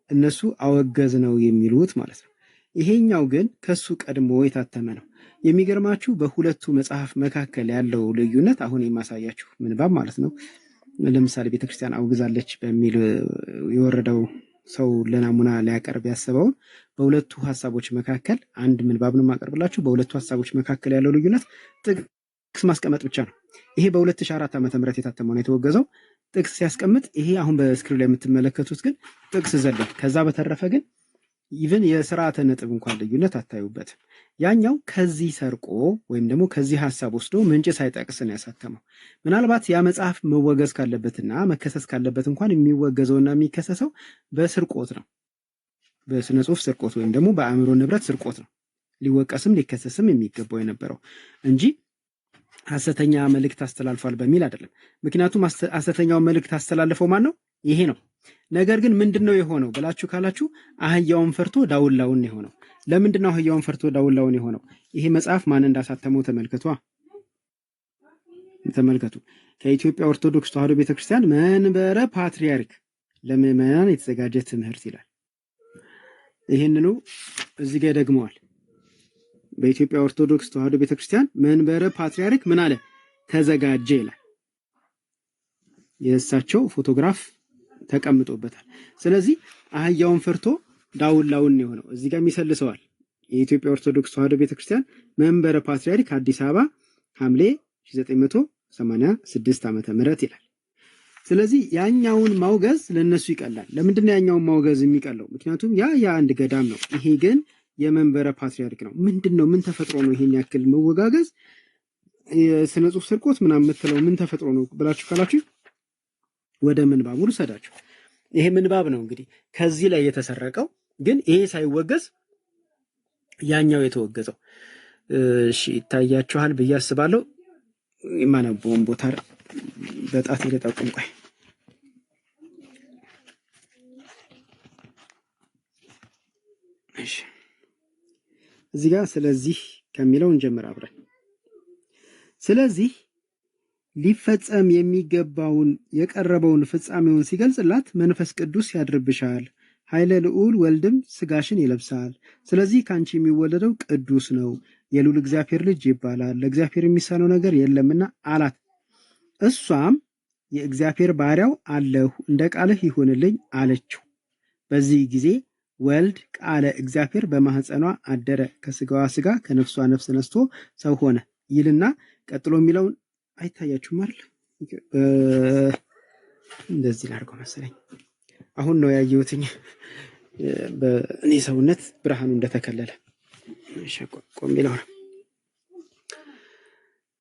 እነሱ አወገዝ ነው የሚሉት ማለት ነው። ይሄኛው ግን ከሱ ቀድሞ የታተመ ነው። የሚገርማችሁ በሁለቱ መጽሐፍ መካከል ያለው ልዩነት አሁን የማሳያችሁ ምንባብ ማለት ነው። ለምሳሌ ቤተክርስቲያን አውግዛለች በሚል የወረደው ሰው ለናሙና ሊያቀርብ ያሰበውን በሁለቱ ሐሳቦች መካከል አንድ ምንባብ ነው ማቀርብላችሁ። በሁለቱ ሐሳቦች መካከል ያለው ልዩነት ጥቅስ ማስቀመጥ ብቻ ነው። ይሄ በ2004 ዓመተ ምህረት የታተመው ነው የተወገዘው። ጥቅስ ሲያስቀምጥ ይሄ አሁን በስክሪን ላይ የምትመለከቱት ግን ጥቅስ ዘለ። ከዛ በተረፈ ግን ኢቭን የሥርዓተ ነጥብ እንኳን ልዩነት አታዩበትም። ያኛው ከዚህ ሰርቆ ወይም ደግሞ ከዚህ ሐሳብ ወስዶ ምንጭ ሳይጠቅስ ነው ያሳተመው። ምናልባት ያ መጽሐፍ መወገዝ ካለበትና መከሰስ ካለበት እንኳን የሚወገዘውና የሚከሰሰው በስርቆት ነው። በስነ ጽሑፍ ስርቆት ወይም ደግሞ በአእምሮ ንብረት ስርቆት ነው ሊወቀስም ሊከሰስም የሚገባው የነበረው እንጂ ሐሰተኛ መልእክት አስተላልፏል በሚል አይደለም። ምክንያቱም ሐሰተኛው መልእክት አስተላልፈው ማን ነው? ይሄ ነው። ነገር ግን ምንድነው የሆነው ብላችሁ ካላችሁ አህያውን ፈርቶ ዳውላውን የሆነው። ለምንድነው አህያውን ፈርቶ ዳውላውን የሆነው? ይሄ መጽሐፍ ማን እንዳሳተመው ተመልከቱ። ከኢትዮጵያ ኦርቶዶክስ ተዋሕዶ ቤተክርስቲያን መንበረ ፓትርያርክ ለምዕመናን የተዘጋጀ ትምህርት ይላል። ይሄንኑ እዚህ ጋር ደግመዋል። በኢትዮጵያ ኦርቶዶክስ ተዋሕዶ ቤተክርስቲያን መንበረ ፓትርያርክ ምን አለ? ተዘጋጀ ይላል። የእሳቸው ፎቶግራፍ ተቀምጦበታል። ስለዚህ አህያውን ፈርቶ ዳውላውን የሆነው እዚህ ጋር ይሰልሰዋል። የኢትዮጵያ ኦርቶዶክስ ተዋሕዶ ቤተክርስቲያን መንበረ ፓትርያርክ አዲስ አበባ ሐምሌ 1986 ዓመተ ምህረት ይላል። ስለዚህ ያኛውን ማውገዝ ለነሱ ይቀላል። ለምንድነው ያኛውን ማውገዝ የሚቀለው? ምክንያቱም ያ አንድ ገዳም ነው። ይሄ ግን የመንበረ ፓትርያርክ ነው። ምንድነው? ምን ተፈጥሮ ነው ይሄን ያክል መወጋገዝ? የስነ ጽሑፍ ስርቆት ምናምን የምትለው ምን ተፈጥሮ ነው ብላችሁ ካላችሁ ወደ ምንባቡ ልሰዳችሁ። ይሄ ምንባብ ነው እንግዲህ ከዚህ ላይ የተሰረቀው፣ ግን ይሄ ሳይወገዝ ያኛው የተወገዘው። እሺ ይታያችኋል ብዬ አስባለሁ። የማነበውን ቦታ በጣት ልጠቁም። ቆይ እሺ እዚህ ጋር ስለዚህ ከሚለው እንጀምር አብረን። ስለዚህ ሊፈጸም የሚገባውን የቀረበውን ፍጻሜውን ሲገልጽላት መንፈስ ቅዱስ ያድርብሻል፣ ኃይለ ልዑል ወልድም ስጋሽን ይለብሳል። ስለዚህ ከአንቺ የሚወለደው ቅዱስ ነው፣ የልዑል እግዚአብሔር ልጅ ይባላል፣ ለእግዚአብሔር የሚሳነው ነገር የለምና አላት። እሷም የእግዚአብሔር ባሪያው አለሁ፣ እንደ ቃልህ ይሁንልኝ አለችው። በዚህ ጊዜ ወልድ ቃለ እግዚአብሔር በማህፀኗ አደረ፣ ከስጋዋ ስጋ ከነፍሷ ነፍስ ነስቶ ሰው ሆነ ይልና ቀጥሎ የሚለውን አይታያችሁም አይደል? እንደዚህ ላድርገው መሰለኝ። አሁን ነው ያየሁትኝ በእኔ ሰውነት ብርሃኑ እንደተከለለ። ቆም ይለው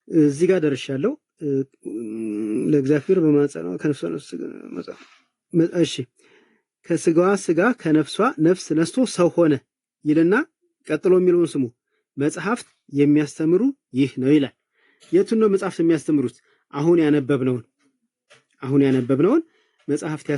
እዚህ ጋር ደርሻለሁ። ለእግዚአብሔር በማህፀኗ ከነፍሷ ነፍስ እሺ ከስጋዋ ስጋ ከነፍሷ ነፍስ ነስቶ ሰው ሆነ ይልና ቀጥሎ የሚለውን ስሙ። መጽሐፍት የሚያስተምሩ ይህ ነው ይላል። የቱን ነው መጽሐፍት የሚያስተምሩት? አሁን ያነበብነውን መጽሐፍት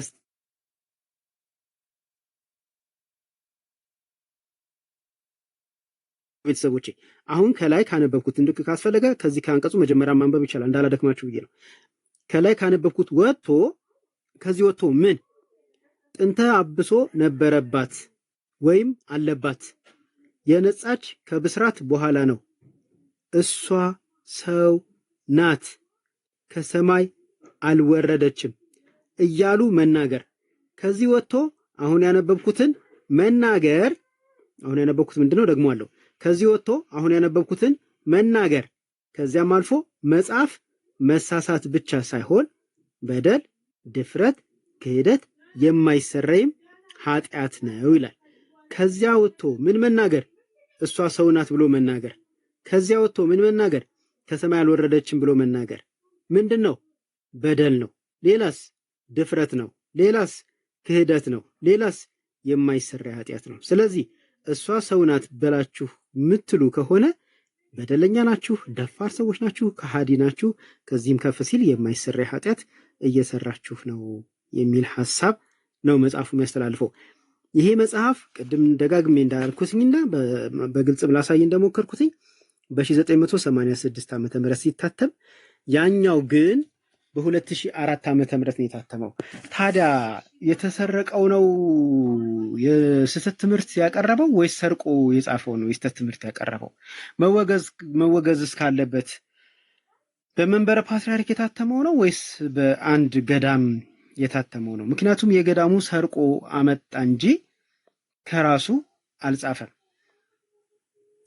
ቤተሰቦቼ አሁን ከላይ ካነበብኩት እንድክ ካስፈለገ ከዚህ ከአንቀጹ መጀመሪያ ማንበብ ይቻላል፣ እንዳላደክማችሁ ብዬ ነው። ከላይ ካነበብኩት ወጥቶ ከዚህ ወጥቶ ምን ጥንተ አብሶ ነበረባት ወይም አለባት፣ የነጻች ከብስራት በኋላ ነው፣ እሷ ሰው ናት፣ ከሰማይ አልወረደችም እያሉ መናገር። ከዚህ ወጥቶ አሁን ያነበብኩትን መናገር። አሁን ያነበብኩት ምንድነው? ደግሞ አለው። ከዚህ ወጥቶ አሁን ያነበብኩትን መናገር። ከዚያም አልፎ መጽሐፍ መሳሳት ብቻ ሳይሆን በደል፣ ድፍረት፣ ክህደት የማይሰረይም ኃጢአት ነው ይላል። ከዚያ ወጥቶ ምን መናገር? እሷ ሰው ናት ብሎ መናገር። ከዚያ ወጥቶ ምን መናገር? ከሰማይ አልወረደችም ብሎ መናገር ምንድን ነው? በደል ነው። ሌላስ? ድፍረት ነው። ሌላስ? ክህደት ነው። ሌላስ? የማይሰራ ኃጢአት ነው። ስለዚህ እሷ ሰው ናት ብላችሁ ምትሉ ከሆነ በደለኛ ናችሁ፣ ደፋር ሰዎች ናችሁ፣ ከሃዲ ናችሁ። ከዚህም ከፍ ሲል የማይሰራ ኃጢአት እየሰራችሁ ነው የሚል ሐሳብ ነው መጽሐፉ የሚያስተላልፈው። ይሄ መጽሐፍ ቅድም ደጋግሜ እንዳልኩትኝና በግልጽ ላሳይ እንደሞከርኩትኝ በ1986 ዓ.ም ሲታተም ያኛው ግን በ2004 ዓ.ም ነው የታተመው። ታዲያ የተሰረቀው ነው የስህተት ትምህርት ያቀረበው ወይስ ሰርቆ የጻፈው ነው የስህተት ትምህርት ያቀረበው? መወገዝ እስካለበት በመንበረ ፓትርያርክ የታተመው ነው ወይስ በአንድ ገዳም የታተመው ነው? ምክንያቱም የገዳሙ ሰርቆ አመጣ እንጂ ከራሱ አልጻፈም።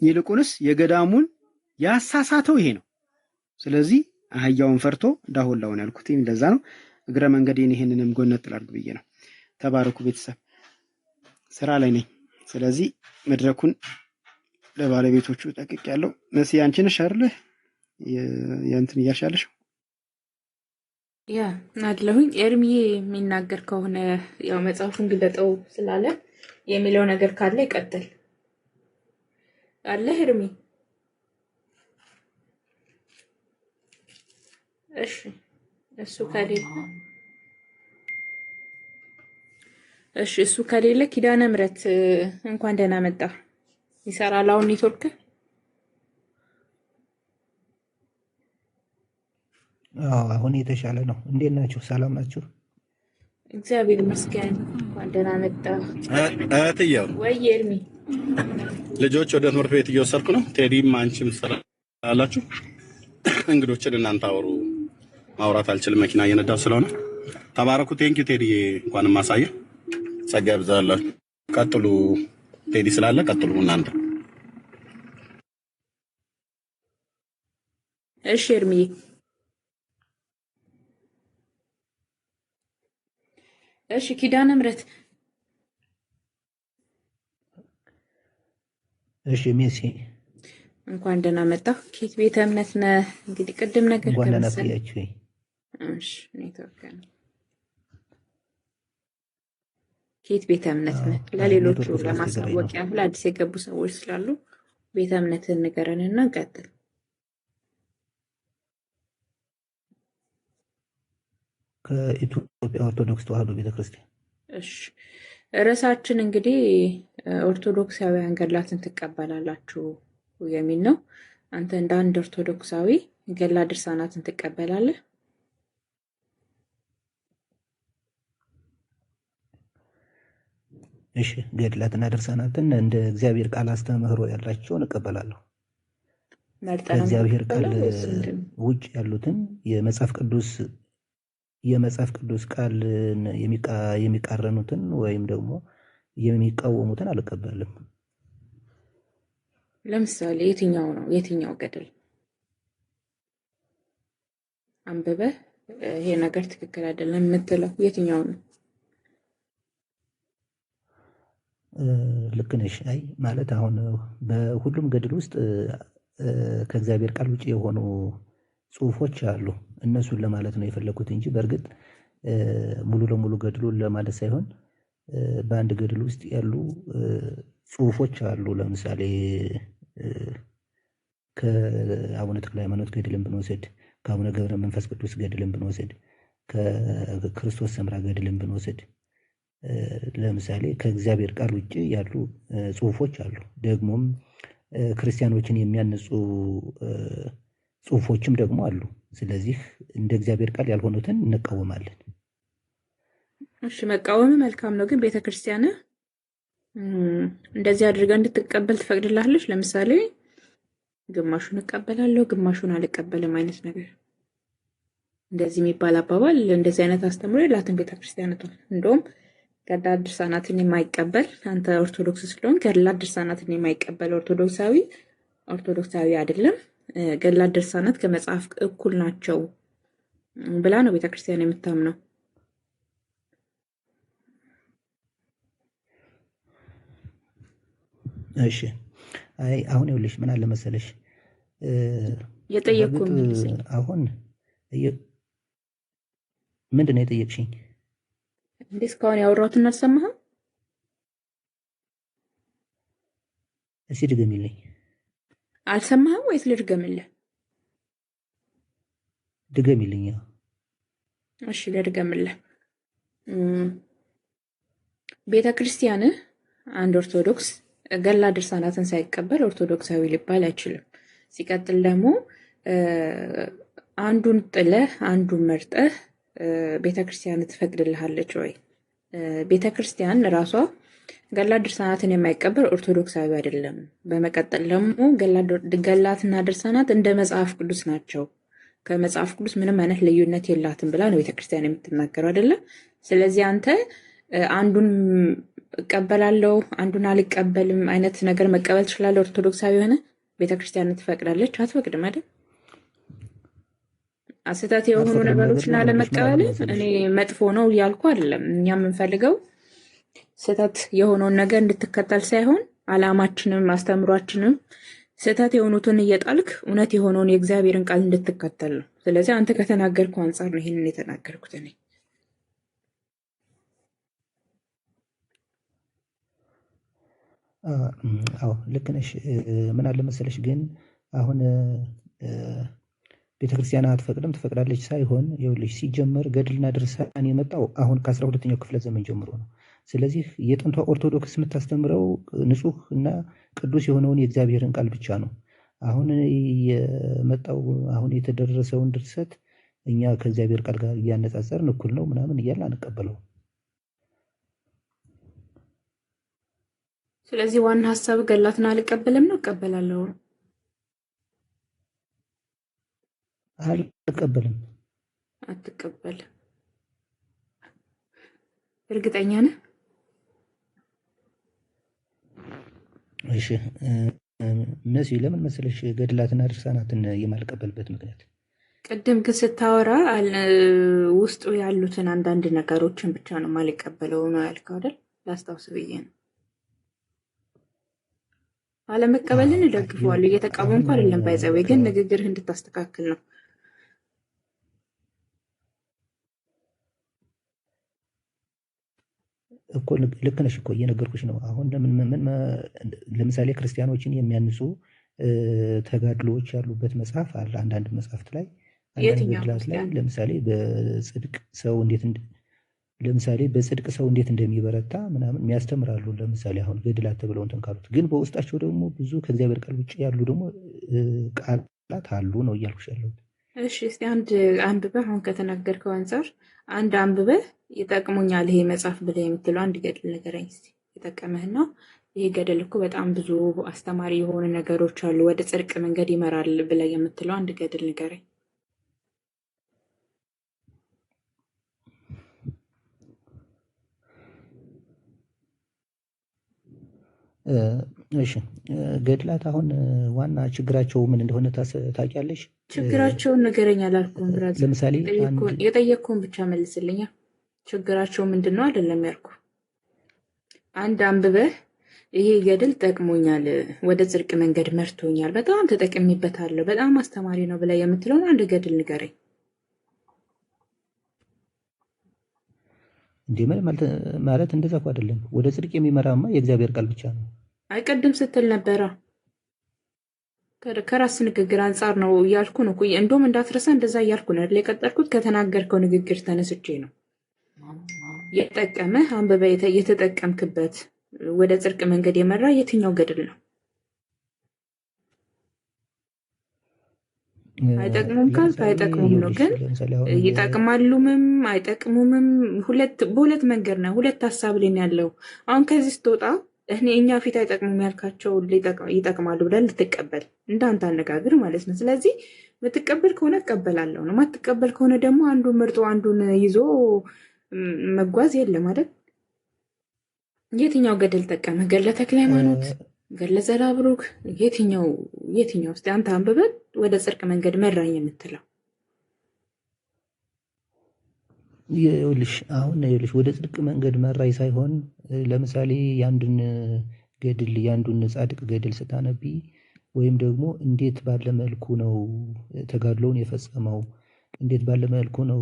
ይልቁንስ የገዳሙን ያሳሳተው ይሄ ነው። ስለዚህ አህያውን ፈርቶ ዳሆላውን ያልኩት እንደዛ ነው። እግረ መንገዴን ይሄንንም ጎነት ላድርግ ብዬ ነው። ተባረኩ ቤተሰብ፣ ስራ ላይ ነኝ። ስለዚህ መድረኩን ለባለቤቶቹ ጠቅቅ ያለው መሲ አንቺ ነሽ አይደል ያንተን እያልሻለሽ? ያ አድለሁኝ ኤርሚዬ የሚናገር ከሆነ ያው መጽሐፉን ግለጠው ስላለ የሚለው ነገር ካለ ይቀጥል አለ ኤርሚ። እሺ እሱ ከሌለ ኪዳነ ምሕረት እንኳን ደህና መጣ። ይሰራል አሁን ኔትወርክ? አሁን የተሻለ ነው። እንዴት ናችሁ? ሰላም ናችሁ? እግዚአብሔር ይመስገን። እንኳን ደህና መጣ። እህትዬው ወይ ኤርሚ፣ ልጆች ወደ ትምህርት ቤት እየወሰድኩ ነው። ቴዲም አንቺም ስላላችሁ እንግዶችን እናንተ አውሩ። ማውራት አልችልም፣ መኪና እየነዳሁ ስለሆነ። ተባረኩ። ቴንኪው ቴዲዬ፣ እንኳንም ማሳየ ጸጋ ይብዛላችሁ። ቀጥሉ። ቴዲ ስላለ ቀጥሉ እናንተ። እሺ ኤርሚዬ። እሺ ኪዳነ ምሕረት። እሺ ሜሲ፣ እንኳን ደህና መጣ። ኬት ቤተ እምነት ነህ? እንግዲህ ቅድም ነገር እንኳን ደህና ከመሰለኝ ቆያችሁ። እሺ ኔትወርክ ነው። ኬት ቤተ እምነት ነህ? ለሌሎቹ ኔትወርክ ስላስቸገረኝ ነው። ለማሳወቅ ያህል አዲስ የገቡ ሰዎች ስላሉ ቤተ እምነትን ንገረንና እንቀጥል። ከኢትዮጵያ ኦርቶዶክስ ተዋሕዶ ቤተክርስቲያን። እሺ ርዕሳችን እንግዲህ ኦርቶዶክሳውያን ገድላትን ትቀበላላችሁ የሚል ነው። አንተ እንደ አንድ ኦርቶዶክሳዊ ገድላት ድርሳናትን ትቀበላለህ? እሺ ገድላትና ድርሳናትን እንደ እግዚአብሔር ቃል አስተምህሮ ያላቸውን እቀበላለሁ። መርጠህ ነው ከእግዚአብሔር ቃል የምትቀበለው ወይስ ምንድን ነው? ውጭ ያሉትን የመጽሐፍ ቅዱስ ቃልን የሚቃረኑትን ወይም ደግሞ የሚቃወሙትን አልቀበልም። ለምሳሌ የትኛው ነው? የትኛው ገድል አንብበህ ይሄ ነገር ትክክል አይደለም የምትለው የትኛው ነው? ልክ ነሽ። አይ ማለት አሁን በሁሉም ገድል ውስጥ ከእግዚአብሔር ቃል ውጭ የሆኑ ጽሑፎች አሉ። እነሱን ለማለት ነው የፈለኩት እንጂ በእርግጥ ሙሉ ለሙሉ ገድሉን ለማለት ሳይሆን በአንድ ገድል ውስጥ ያሉ ጽሑፎች አሉ። ለምሳሌ ከአቡነ ተክለ ሃይማኖት ገድልን ብንወስድ፣ ከአቡነ ገብረ መንፈስ ቅዱስ ገድልን ብንወስድ፣ ከክርስቶስ ሰምራ ገድልን ብንወስድ ለምሳሌ ከእግዚአብሔር ቃል ውጭ ያሉ ጽሑፎች አሉ። ደግሞም ክርስቲያኖችን የሚያንጹ ጽሑፎችም ደግሞ አሉ። ስለዚህ እንደ እግዚአብሔር ቃል ያልሆኑትን እንቃወማለን። እሺ መቃወም መልካም ነው፣ ግን ቤተክርስቲያን እንደዚህ አድርጋ እንድትቀበል ትፈቅድላለች? ለምሳሌ ግማሹን እቀበላለሁ ግማሹን አልቀበልም አይነት ነገር፣ እንደዚህ የሚባል አባባል፣ እንደዚህ አይነት አስተምሮ የላትም ቤተክርስቲያኒቷ። እንደውም ገድላት ድርሳናትን የማይቀበል አንተ ኦርቶዶክስ ስለሆን ገድላት ድርሳናትን የማይቀበል ኦርቶዶክሳዊ አይደለም፣ ገድላት ድርሳናት ከመጽሐፍ እኩል ናቸው ብላ ነው ቤተክርስቲያን የምታምነው። እሺ አይ አሁን ይኸውልሽ ምን አለ መሰለሽ የጠየቅኩ በእርግጥ አሁን ምንድን ነው የጠየቅሽኝ? እንዴ እስካሁን ያወራሁትን አልሰማህም? እስኪ ድገሚልኝ። አልሰማህም ወይስ ልድገምልህ? ድገሚልኝ። እሺ ልድገምልህ። ቤተ ክርስቲያንህ አንድ ኦርቶዶክስ ገላ ድርሳናትን ሳይቀበል ኦርቶዶክሳዊ ሊባል አይችልም። ሲቀጥል ደግሞ አንዱን ጥለህ አንዱን መርጠህ ቤተ ክርስቲያን ትፈቅድልሃለች ወይ? ቤተ ክርስቲያን ራሷ ገላ ድርሳናትን የማይቀበል ኦርቶዶክሳዊ አይደለም። በመቀጠል ደግሞ ገላትና ድርሳናት እንደ መጽሐፍ ቅዱስ ናቸው፣ ከመጽሐፍ ቅዱስ ምንም አይነት ልዩነት የላትም ብላ ነው ቤተክርስቲያን የምትናገረው አይደለ? ስለዚህ አንተ አንዱን እቀበላለሁ አንዱን አልቀበልም አይነት ነገር መቀበል ትችላለህ። ኦርቶዶክሳዊ የሆነ ቤተክርስቲያን ትፈቅዳለች አትፈቅድም አይደል? ስህተት የሆኑ ነገሮችን አለመቀበል እኔ መጥፎ ነው እያልኩ አይደለም። እኛ የምንፈልገው ስህተት የሆነውን ነገር እንድትከተል ሳይሆን አላማችንም አስተምሯችንም ስህተት የሆኑትን እየጣልክ እውነት የሆነውን የእግዚአብሔርን ቃል እንድትከተል ነው። ስለዚህ አንተ ከተናገርከው አንጻር ነው ይህንን የተናገርኩት እኔ። አዎ ልክ ነሽ። ምን አለ መሰለሽ ግን አሁን ቤተክርስቲያን አትፈቅድም ትፈቅዳለች ሳይሆን ይኸውልሽ ሲጀመር ገድልና ድርሳን የመጣው አሁን ከ12ኛው ክፍለ ዘመን ጀምሮ ነው። ስለዚህ የጥንቷ ኦርቶዶክስ የምታስተምረው ንጹህ እና ቅዱስ የሆነውን የእግዚአብሔርን ቃል ብቻ ነው። አሁን የመጣው አሁን የተደረሰውን ድርሰት እኛ ከእግዚአብሔር ቃል ጋር እያነጻጸርን እኩል ነው ምናምን እያልን አንቀበለው። ስለዚህ ዋና ሀሳብ ገላትን አልቀበልም ነው እቀበላለሁ? አልቀበልም። አትቀበልም? እርግጠኛ ነህ? እሺ እነዚህ ለምን መሰለሽ ገድላትና ድርሳናትን የማልቀበልበት ምክንያት ቅድም ግን ስታወራ ውስጡ ያሉትን አንዳንድ ነገሮችን ብቻ ነው የማልቀበለው ነው ያልከው አይደል? ላስታውስ ብዬ ነው። አለመቀበልን እደግፈዋለሁ እየተቃወምኩ አይደለም። ባይዘዌ ግን ንግግርህ እንድታስተካክል ነው። እኮ ልክ ነሽ እኮ እየነገርኩሽ ነው። አሁን ለምሳሌ ክርስቲያኖችን የሚያንጹ ተጋድሎዎች ያሉበት መጽሐፍ አለ። አንዳንድ መጽሐፍት ላይ አንዳንድ ገድላት ላይ ለምሳሌ በጽድቅ ሰው እንዴት እንደሚበረታ ምናምን የሚያስተምራሉ። ለምሳሌ አሁን ገድላት ተብለው እንትን ካሉት ግን በውስጣቸው ደግሞ ብዙ ከእግዚአብሔር ቃል ውጭ ያሉ ደግሞ ቃላት አሉ ነው እያልኩሽ ያለሁት። እሺ እስቲ አንድ አንብበህ አሁን ከተናገርከው አንጻር አንድ አንብበህ ይጠቅሙኛል ይሄ መጽሐፍ ብለህ የምትለው አንድ ገድል ንገረኝ እስቲ የጠቀመህና ይሄ ገድል እኮ በጣም ብዙ አስተማሪ የሆኑ ነገሮች አሉ ወደ ጽድቅ መንገድ ይመራል ብለህ የምትለው አንድ ገድል ንገረኝ። እሺ ገድላት አሁን ዋና ችግራቸው ምን እንደሆነ ታውቂያለሽ? ችግራቸውን ንገረኝ አላልኩም ብራዘር። ለምሳሌ የጠየቅኩህን ብቻ መልስልኛ። ችግራቸው ምንድን ነው አይደለም ያልኩ። አንድ አንብበህ ይሄ ገድል ጠቅሞኛል፣ ወደ ጽድቅ መንገድ መርቶኛል፣ በጣም ተጠቅሚበታለሁ፣ በጣም አስተማሪ ነው ብለህ የምትለውን አንድ ገድል ንገረኝ። እንዴ ማለት እንደዛ እኮ አይደለም። ወደ ጽድቅ የሚመራማ የእግዚአብሔር ቃል ብቻ ነው። አይቀድም ስትል ነበረ። ከራስ ንግግር አንጻር ነው እያልኩ ነው። እንደውም እንዳትረሳ እንደዛ እያልኩ ነው የቀጠልኩት። ከተናገርከው ንግግር ተነስቼ ነው የጠቀመህ አንብበ የተጠቀምክበት ወደ ጽድቅ መንገድ የመራ የትኛው ገድል ነው? አይጠቅሙም ካልክ አይጠቅሙም ነው። ግን ይጠቅማሉምም አይጠቅሙምም በሁለት መንገድ ነው። ሁለት ሀሳብ ላይ ያለው አሁን ከዚህ ስትወጣ እኛ ፊት አይጠቅሙም ያልካቸው ይጠቅማሉ ብለን ልትቀበል እንዳንተ አነጋግር ማለት ነው። ስለዚህ የምትቀበል ከሆነ እቀበላለሁ ነው። ማትቀበል ከሆነ ደግሞ አንዱን መርጦ አንዱን ይዞ መጓዝ የለም አይደል? የትኛው ገድል ጠቀመ? ገድለ ተክለ ሃይማኖት፣ ገድለ ዘራብሩክ የትኛው ውስጥ አንተ አንብበት ወደ ጽድቅ መንገድ መራኝ የምትለው? ይኸውልሽ አሁን ወደ ጽድቅ መንገድ መራኝ ሳይሆን ለምሳሌ የአንድን ገድል ያንዱን ጻድቅ ገድል ስታነቢ ወይም ደግሞ እንዴት ባለ መልኩ ነው ተጋድሎውን የፈጸመው እንዴት ባለ መልኩ ነው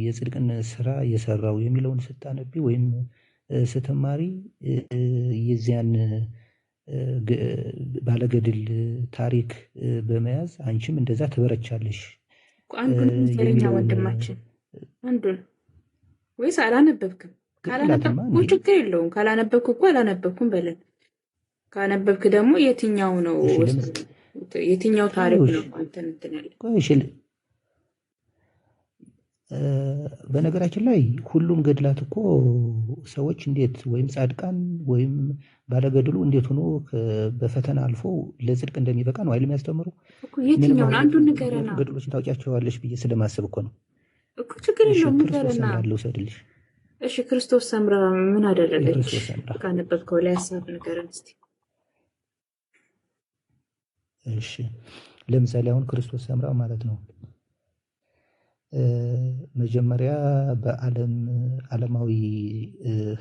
የጽድቅን ስራ የሰራው የሚለውን ስታነቢ ወይም ስትማሪ የዚያን ባለገድል ታሪክ በመያዝ አንቺም እንደዛ ትበረቻለሽ። አንዱን ስለኛ ወንድማችን አንዱን ወይስ አላነበብክም? ካላነበብኩ ችግር የለውም። ካላነበብኩ እኮ አላነበብኩም በለን። ካነበብክ ደግሞ የትኛው ነው የትኛው ታሪክ ነው አንተን እንትን ያለ? በነገራችን ላይ ሁሉም ገድላት እኮ ሰዎች እንዴት ወይም ጻድቃን ወይም ባለገድሉ እንዴት ሆኖ በፈተና አልፎ ለጽድቅ እንደሚበቃ ነው አይደል የሚያስተምሩ። የትኛውን አንዱን ንገረና። ገድሎችን ታውቂያቸዋለሽ ብዬ ስለማስብ እኮ ነው እኮ። ችግር የለውም ንገረና። ልውሰድልሽ። እሺ ክርስቶስ ሰምራ ምን አደረገች? ካነበብከው ላይ ሀሳብ ንገረን እስቲ። እሺ ለምሳሌ አሁን ክርስቶስ ሰምራ ማለት ነው መጀመሪያ ዓለማዊ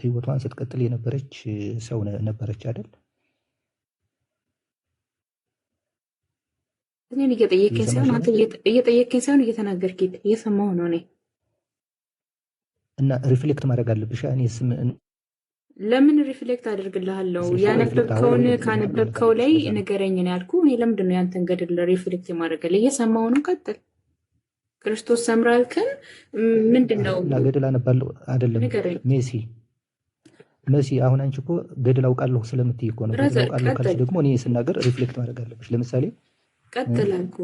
ህይወቷን ስትቀጥል የነበረች ሰው ነበረች አይደል? እኔን እየጠየቀኝ ሳይሆን አንተ እየጠየቀኝ ሳይሆን እየተናገርክ እየሰማሁ ነው እኔ። እና ሪፍሌክት ማድረግ አለብሽ። እኔስ ለምን ሪፍሌክት አድርግልሃለሁ? ያነበብከውን ካነበብከው ላይ ንገረኝ ነው ያልኩ። እኔ ለምንድን ነው ያንተን ገድል ሪፍሌክት የማደርግልህ? እየሰማሁ ነው። ቀጥል። ክርስቶስ ሰምራ አልከን ምንድን ነው? ገድል አነባለሁ አይደለም መሲ። አሁን አንቺ እኮ ገድል አውቃለሁ ስለምትይ እኮ ነው። ገድል አውቃለሁ ካልሽ ደግሞ እኔ ስናገር ሪፍሌክት ማድረግ አለብሽ። ለምሳሌ ቀጥል አልኩ።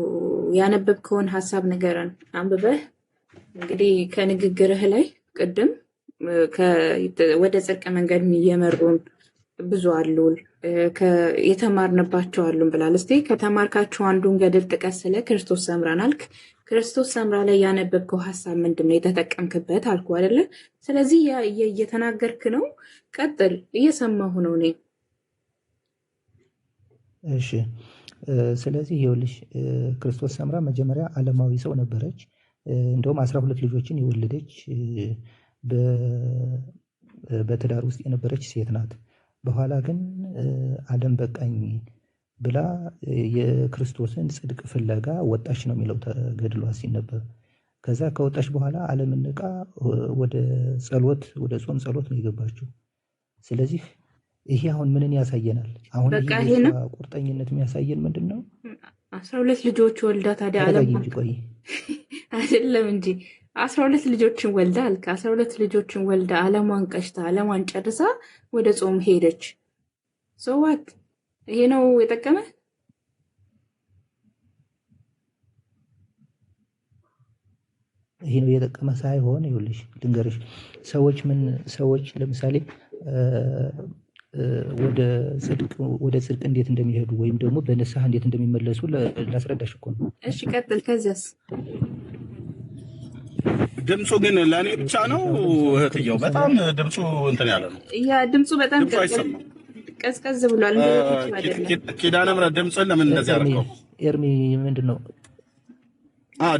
ያነበብከውን ሀሳብ ንገረን አንብበህ። እንግዲህ ከንግግርህ ላይ ቅድም ወደ ጽድቅ መንገድ እየመሩን ብዙ አሉ የተማርንባቸው አሉን ብላል። እስቲ ከተማርካቸው አንዱን ገድል ጥቀስ። ስለ ክርስቶስ ሰምራን አልክ። ክርስቶስ ሰምራ ላይ ያነበብከው ሀሳብ ምንድን ነው የተጠቀምክበት አልኩ አይደለ? ስለዚህ እየተናገርክ ነው። ቀጥል፣ እየሰማሁ ነው እኔ። እሺ ስለዚህ ይኸውልሽ ክርስቶስ ሰምራ መጀመሪያ ዓለማዊ ሰው ነበረች። እንደውም 12 ልጆችን የወለደች በትዳር ውስጥ የነበረች ሴት ናት። በኋላ ግን ዓለም በቃኝ ብላ የክርስቶስን ጽድቅ ፍለጋ ወጣች ነው የሚለው ተገድሏ ሲነበብ። ከዛ ከወጣች በኋላ ዓለምን ንቃ ወደ ጾም ጸሎት ነው የገባችው። ስለዚህ ይሄ አሁን ምንን ያሳየናል? አሁን ይሄ ቁርጠኝነት የሚያሳየን ምንድን ነው? 12 ልጆች ወልዳ ታዲያ ዓለም ቆይ አይደለም እንጂ 12 ልጆችን ወልዳ አልክ። 12 ልጆችን ወልዳ ዓለሟን ቀሽታ ዓለሟን ጨርሳ ወደ ጾም ሄደች። ሰዋት ይሄ ነው የጠቀመ? ይሄ ነው የጠቀመ ሳይሆን ይኸውልሽ ልንገርሽ፣ ሰዎች ለምሳሌ ወደ ጽድቅ እንዴት እንደሚሄዱ ወይም ደግሞ በንስሐ እንዴት እንደሚመለሱ ላስረዳሽ እኮ ነው። እሺ ቀጥል። ከዚያስ ድምፁ ግን ለእኔ ብቻ ነው እህትየው? በጣም ድምፁ እንትን ያለ ነው። ያ ድምፁ በጣም አይሰማም፣ ቀዝቀዝ ብሏል። ኪዳነ ምሕረት ድምፅህን ለምን እንደዚህ አደረገው? ኤርሚ ምንድን ነው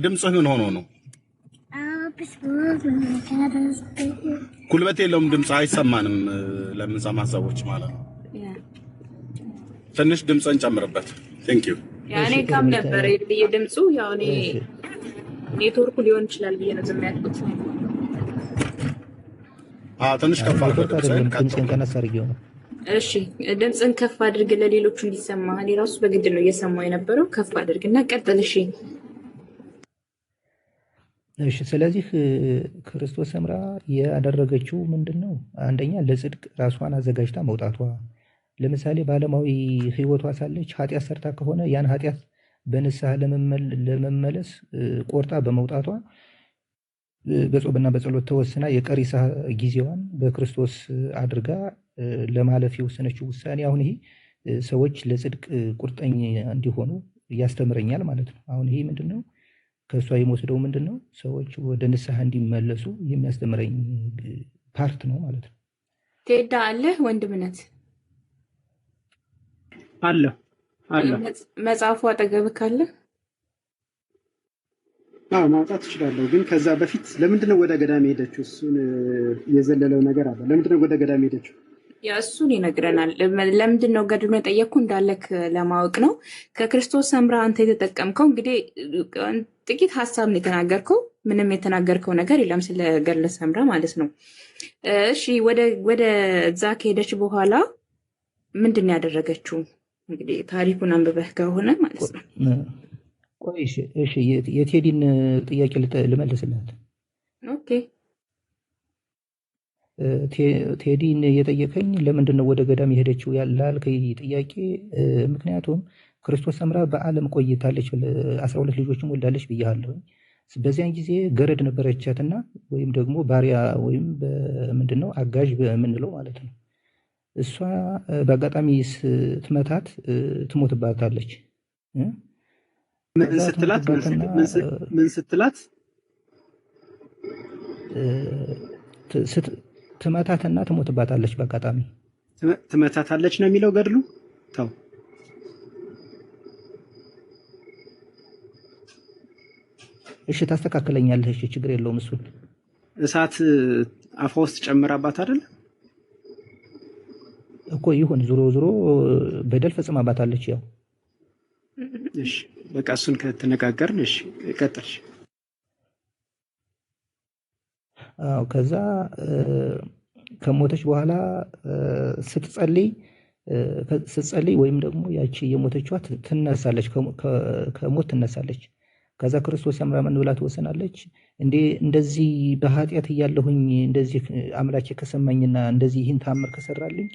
ድምፅህ ምን ሆኖ ነው? ጉልበት የለውም፣ ድምፅ አይሰማንም ለምንሰማ ሰዎች ማለት ነው። ትንሽ ድምፅን ጨምርበት። ቴንክ ዩ። ያኔ ካም ነበር ድምፁ። ያው እኔ ኔትወርኩ ሊሆን ይችላል ብዬ ነው ዝም ያልኩት። ትንሽ ከፍ አድርገው ድምፅን ቀነስ አድርጌው ነው። እሺ ድምፅን ከፍ አድርግ ለሌሎቹ እንዲሰማ። እኔ ራሱ በግድ ነው እየሰማው የነበረው። ከፍ አድርግና ቀጥል። እሺ እሺ ስለዚህ ክርስቶስ ሰምራ ያደረገችው ምንድን ነው? አንደኛ ለጽድቅ ራሷን አዘጋጅታ መውጣቷ። ለምሳሌ በዓለማዊ ሕይወቷ ሳለች ኃጢአት ሰርታ ከሆነ ያን ኃጢአት በንስሐ ለመመለስ ቆርጣ በመውጣቷ በጾምና በጸሎት ተወስና የቀሪ ጊዜዋን በክርስቶስ አድርጋ ለማለፍ የወሰነችው ውሳኔ አሁን ይሄ ሰዎች ለጽድቅ ቁርጠኛ እንዲሆኑ ያስተምረኛል ማለት ነው። አሁን ይሄ ምንድን ነው? ከእሷ የምወስደው ምንድን ነው? ሰዎች ወደ ንስሐ እንዲመለሱ የሚያስተምረኝ ፓርት ነው ማለት ነው። ቴዳ አለህ ወንድምነት አለሁ መጽሐፉ አጠገብህ ካለ ማውጣት እችላለሁ። ግን ከዛ በፊት ለምንድን ነው ወደ ገዳም ሄደችው? እሱን የዘለለው ነገር አለ። ለምንድን ነው ወደ ገዳም ሄደችው? ያ እሱን ይነግረናል። ለምንድን ነው ገድሉን የጠየቅኩ እንዳለክ ለማወቅ ነው። ከክርስቶስ ሰምራ አንተ የተጠቀምከው እንግዲህ ጥቂት ሀሳብ ነው የተናገርከው። ምንም የተናገርከው ነገር የለም ስለ ገድለ ሰምራ ማለት ነው። እሺ ወደ እዛ ከሄደች በኋላ ምንድን ያደረገችው? እንግዲህ ታሪኩን አንብበህ ከሆነ ማለት ነው። ቆይ እሺ የቴዲን ጥያቄ ልመልስላት። ኦኬ ቴዲን የጠየቀኝ ለምንድን ነው ወደ ገዳም የሄደችው ላልከኝ ጥያቄ፣ ምክንያቱም ክርስቶስ ሰምራ በዓለም ቆይታለች፣ 12 ልጆችም ወልዳለች ብያለሁ። በዚያን ጊዜ ገረድ ነበረቻትና ወይም ደግሞ ባሪያ ወይም ምንድነው አጋዥ በምንለው ማለት ነው። እሷ በአጋጣሚ ስትመታት ትሞትባታለች። ምን ስትላት ትመታትና ትሞትባታለች። በአጋጣሚ ትመታታለች ነው የሚለው ገድሉ። ተው እሺ ታስተካክለኛለህ። እሺ ችግር የለውም። እሱን እሳት አፏ ውስጥ ጨምራባት አይደል እኮ ይሁን፣ ዞሮ ዞሮ በደል ፈጽማባታለች። ያው እሺ በቃ እሱን ከተነጋገርን እሺ ቀጥል። አዎ ከዛ ከሞተች በኋላ ስትጸልይ ወይም ደግሞ ያቺ የሞተችዋ ትነሳለች፣ ከሞት ትነሳለች። ከዛ ክርስቶስ ሰምራ ምን ብላ ትወሰናለች? እንደዚህ በኃጢአት እያለሁኝ እንደዚህ አምላኬ ከሰማኝና እንደዚህ ይህን ታምር ከሰራልኝ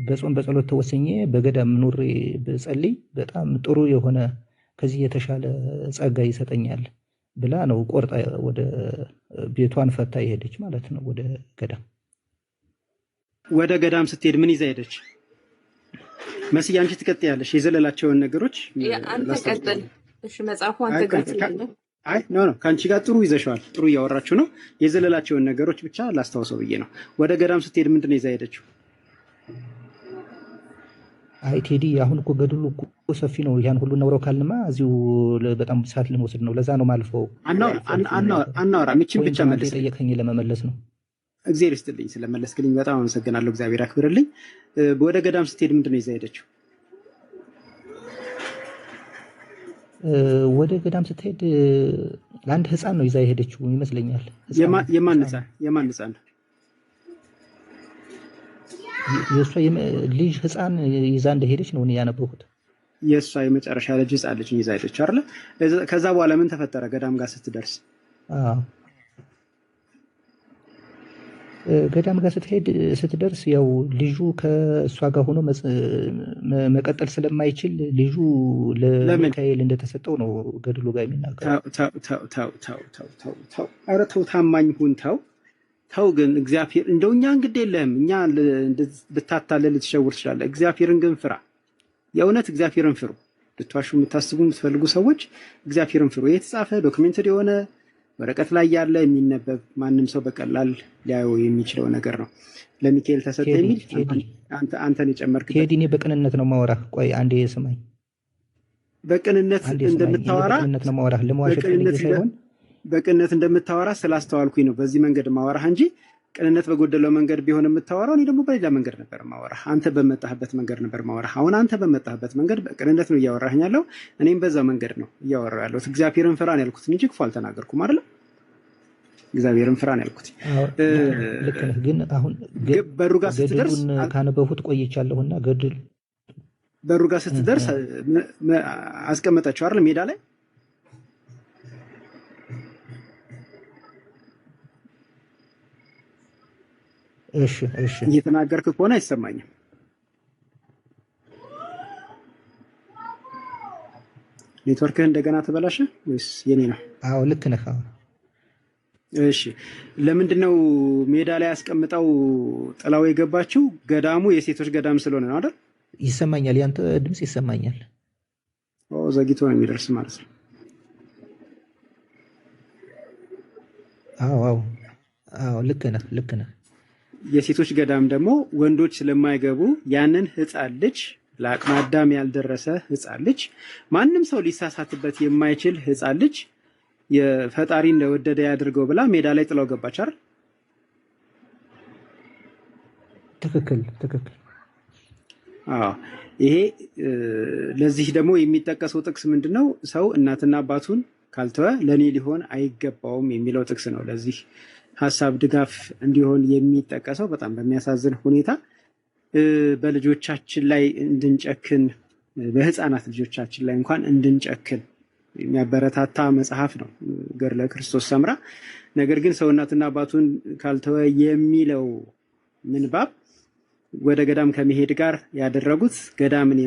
በጾም በጸሎት ተወሰኜ በገዳም ኑሬ ብጸልይ በጣም ጥሩ የሆነ ከዚህ የተሻለ ጸጋ ይሰጠኛል ብላ ነው ቆርጣ ወደ ቤቷን ፈታ የሄደች ማለት ነው። ወደ ገዳም ስትሄድ ምን ይዛ ሄደች? መስዬ አንቺ ትቀጥያለሽ የዘለላቸውን ነገሮች አንተ ቀጥል። እሺ መጽሐፉ አንተ ጋር ስላለ አይ ኖ ከአንቺ ጋር ጥሩ ይዘሻል። ጥሩ እያወራችሁ ነው። የዘለላቸውን ነገሮች ብቻ ላስታውሰው ብዬ ነው። ወደ ገዳም ስትሄድ ምንድን ነው ይዛ ሄደችው? አይ ቴዲ አሁን እኮ ገድሉ እኮ ሰፊ ነው። ያን ሁሉ ነውረው ካልንማ እዚሁ በጣም ሰዓት ልንወስድ ነው። ለዛ ነው ማልፈው። አናወራ ምችን ብቻ መልስ ጠየቀኝ ለመመለስ ነው። እግዚአብሔር ይስጥልኝ ስለመለስክልኝ በጣም አመሰግናለሁ። እግዚአብሔር አክብርልኝ። ወደ ገዳም ስትሄድ ምንድን ነው ይዛ ሄደችው? ወደ ገዳም ስትሄድ ለአንድ ህፃን ነው ይዛ የሄደችው ይመስለኛል። የማን ህፃን? የእሷ ልጅ ህፃን ይዛ እንደሄደች ነው ያነበብኩት። የእሷ የመጨረሻ ልጅ ህፃን ልጅ ይዛ ሄደች አይደለ? ከዛ በኋላ ምን ተፈጠረ? ገዳም ጋር ስትደርስ ገዳም ጋር ስትደርስ ያው ልጁ ከእሷ ጋር ሆኖ መቀጠል ስለማይችል ልጁ ለሚካኤል እንደተሰጠው ነው ገድሉ ጋር የሚናገረው። ኧረ ተው ታማኝ ሁን። ተው ግን እግዚአብሔር እንደው እኛ እንግዲህ የለህም እኛ ልታታለል ልትሸውር ትችላለህ። እግዚአብሔርን ግን ፍራ። የእውነት እግዚአብሔርን ፍሩ። ልትዋሹ የምታስቡ የምትፈልጉ ሰዎች እግዚአብሔርን ፍሩ። የተጻፈ ዶክሜንተሪ የሆነ ወረቀት ላይ ያለ የሚነበብ ማንም ሰው በቀላል ሊያየው የሚችለው ነገር ነው። ለሚካኤል ተሰጠ የሚል አንተን የጨመርክበት። ቴዲ እኔ በቅንነት ነው ማወራህ። ቆይ አንዴ ስማኝ። በቅንነት እንደምታወራ ነው ማወራህ፣ ለመዋሸት ሳይሆን በቅንነት እንደምታወራ ስላስተዋልኩኝ ነው በዚህ መንገድ ማወራህ እንጂ ቅንነት በጎደለው መንገድ ቢሆን የምታወራው እኔ ደግሞ በሌላ መንገድ ነበር ማወራህ። አንተ በመጣህበት መንገድ ነበር ማወራህ። አሁን አንተ በመጣህበት መንገድ በቅንነት ነው እያወራህኝ ያለው። እኔም በዛ መንገድ ነው እያወራሁ ያለሁት። እግዚአብሔርን ፍራ ነው ያልኩት እንጂ ክፉ አልተናገርኩም አይደል? እግዚአብሔርን ፍራ ነው ያልኩት። ልክ ነህ። ግን አሁን በሩ ጋር ስትደርስ ካነበብኩት ቆይቻለሁና ገድል በሩ ጋር ስትደርስ አስቀመጠችው አይደል ሜዳ ላይ? እሺ እየተናገርክ ከሆነ አይሰማኝም። ኔትወርክህ እንደገና ተበላሸ ወይስ የኔ ነው? አዎ ልክ ነህ። እሺ ለምንድነው ሜዳ ላይ ያስቀምጠው ጥላው የገባችው? ገዳሙ የሴቶች ገዳም ስለሆነ ነው አይደል? ይሰማኛል፣ ያንተ ድምጽ ይሰማኛል። ዘግይቶ ነው የሚደርስ ማለት ነው። አዎ ልክ ነህ። የሴቶች ገዳም ደግሞ ወንዶች ስለማይገቡ ያንን ህፃን ልጅ ለአቅመ አዳም ያልደረሰ ህፃን ልጅ ማንም ሰው ሊሳሳትበት የማይችል ህፃን ልጅ የፈጣሪ እንደወደደ ያድርገው ብላ ሜዳ ላይ ጥላው ገባች አይደል? ትክክል። ይሄ ለዚህ ደግሞ የሚጠቀሰው ጥቅስ ምንድነው? ሰው እናትና አባቱን ካልተወ ለኔ ሊሆን አይገባውም የሚለው ጥቅስ ነው ለዚህ ሐሳብ ድጋፍ እንዲሆን የሚጠቀሰው። በጣም በሚያሳዝን ሁኔታ በልጆቻችን ላይ እንድንጨክን፣ በህፃናት ልጆቻችን ላይ እንኳን እንድንጨክን የሚያበረታታ መጽሐፍ ነው ገድለ ክርስቶስ ሰምራ። ነገር ግን ሰው እናትና አባቱን ካልተወ የሚለው ምንባብ ወደ ገዳም ከመሄድ ጋር ያደረጉት ገዳምን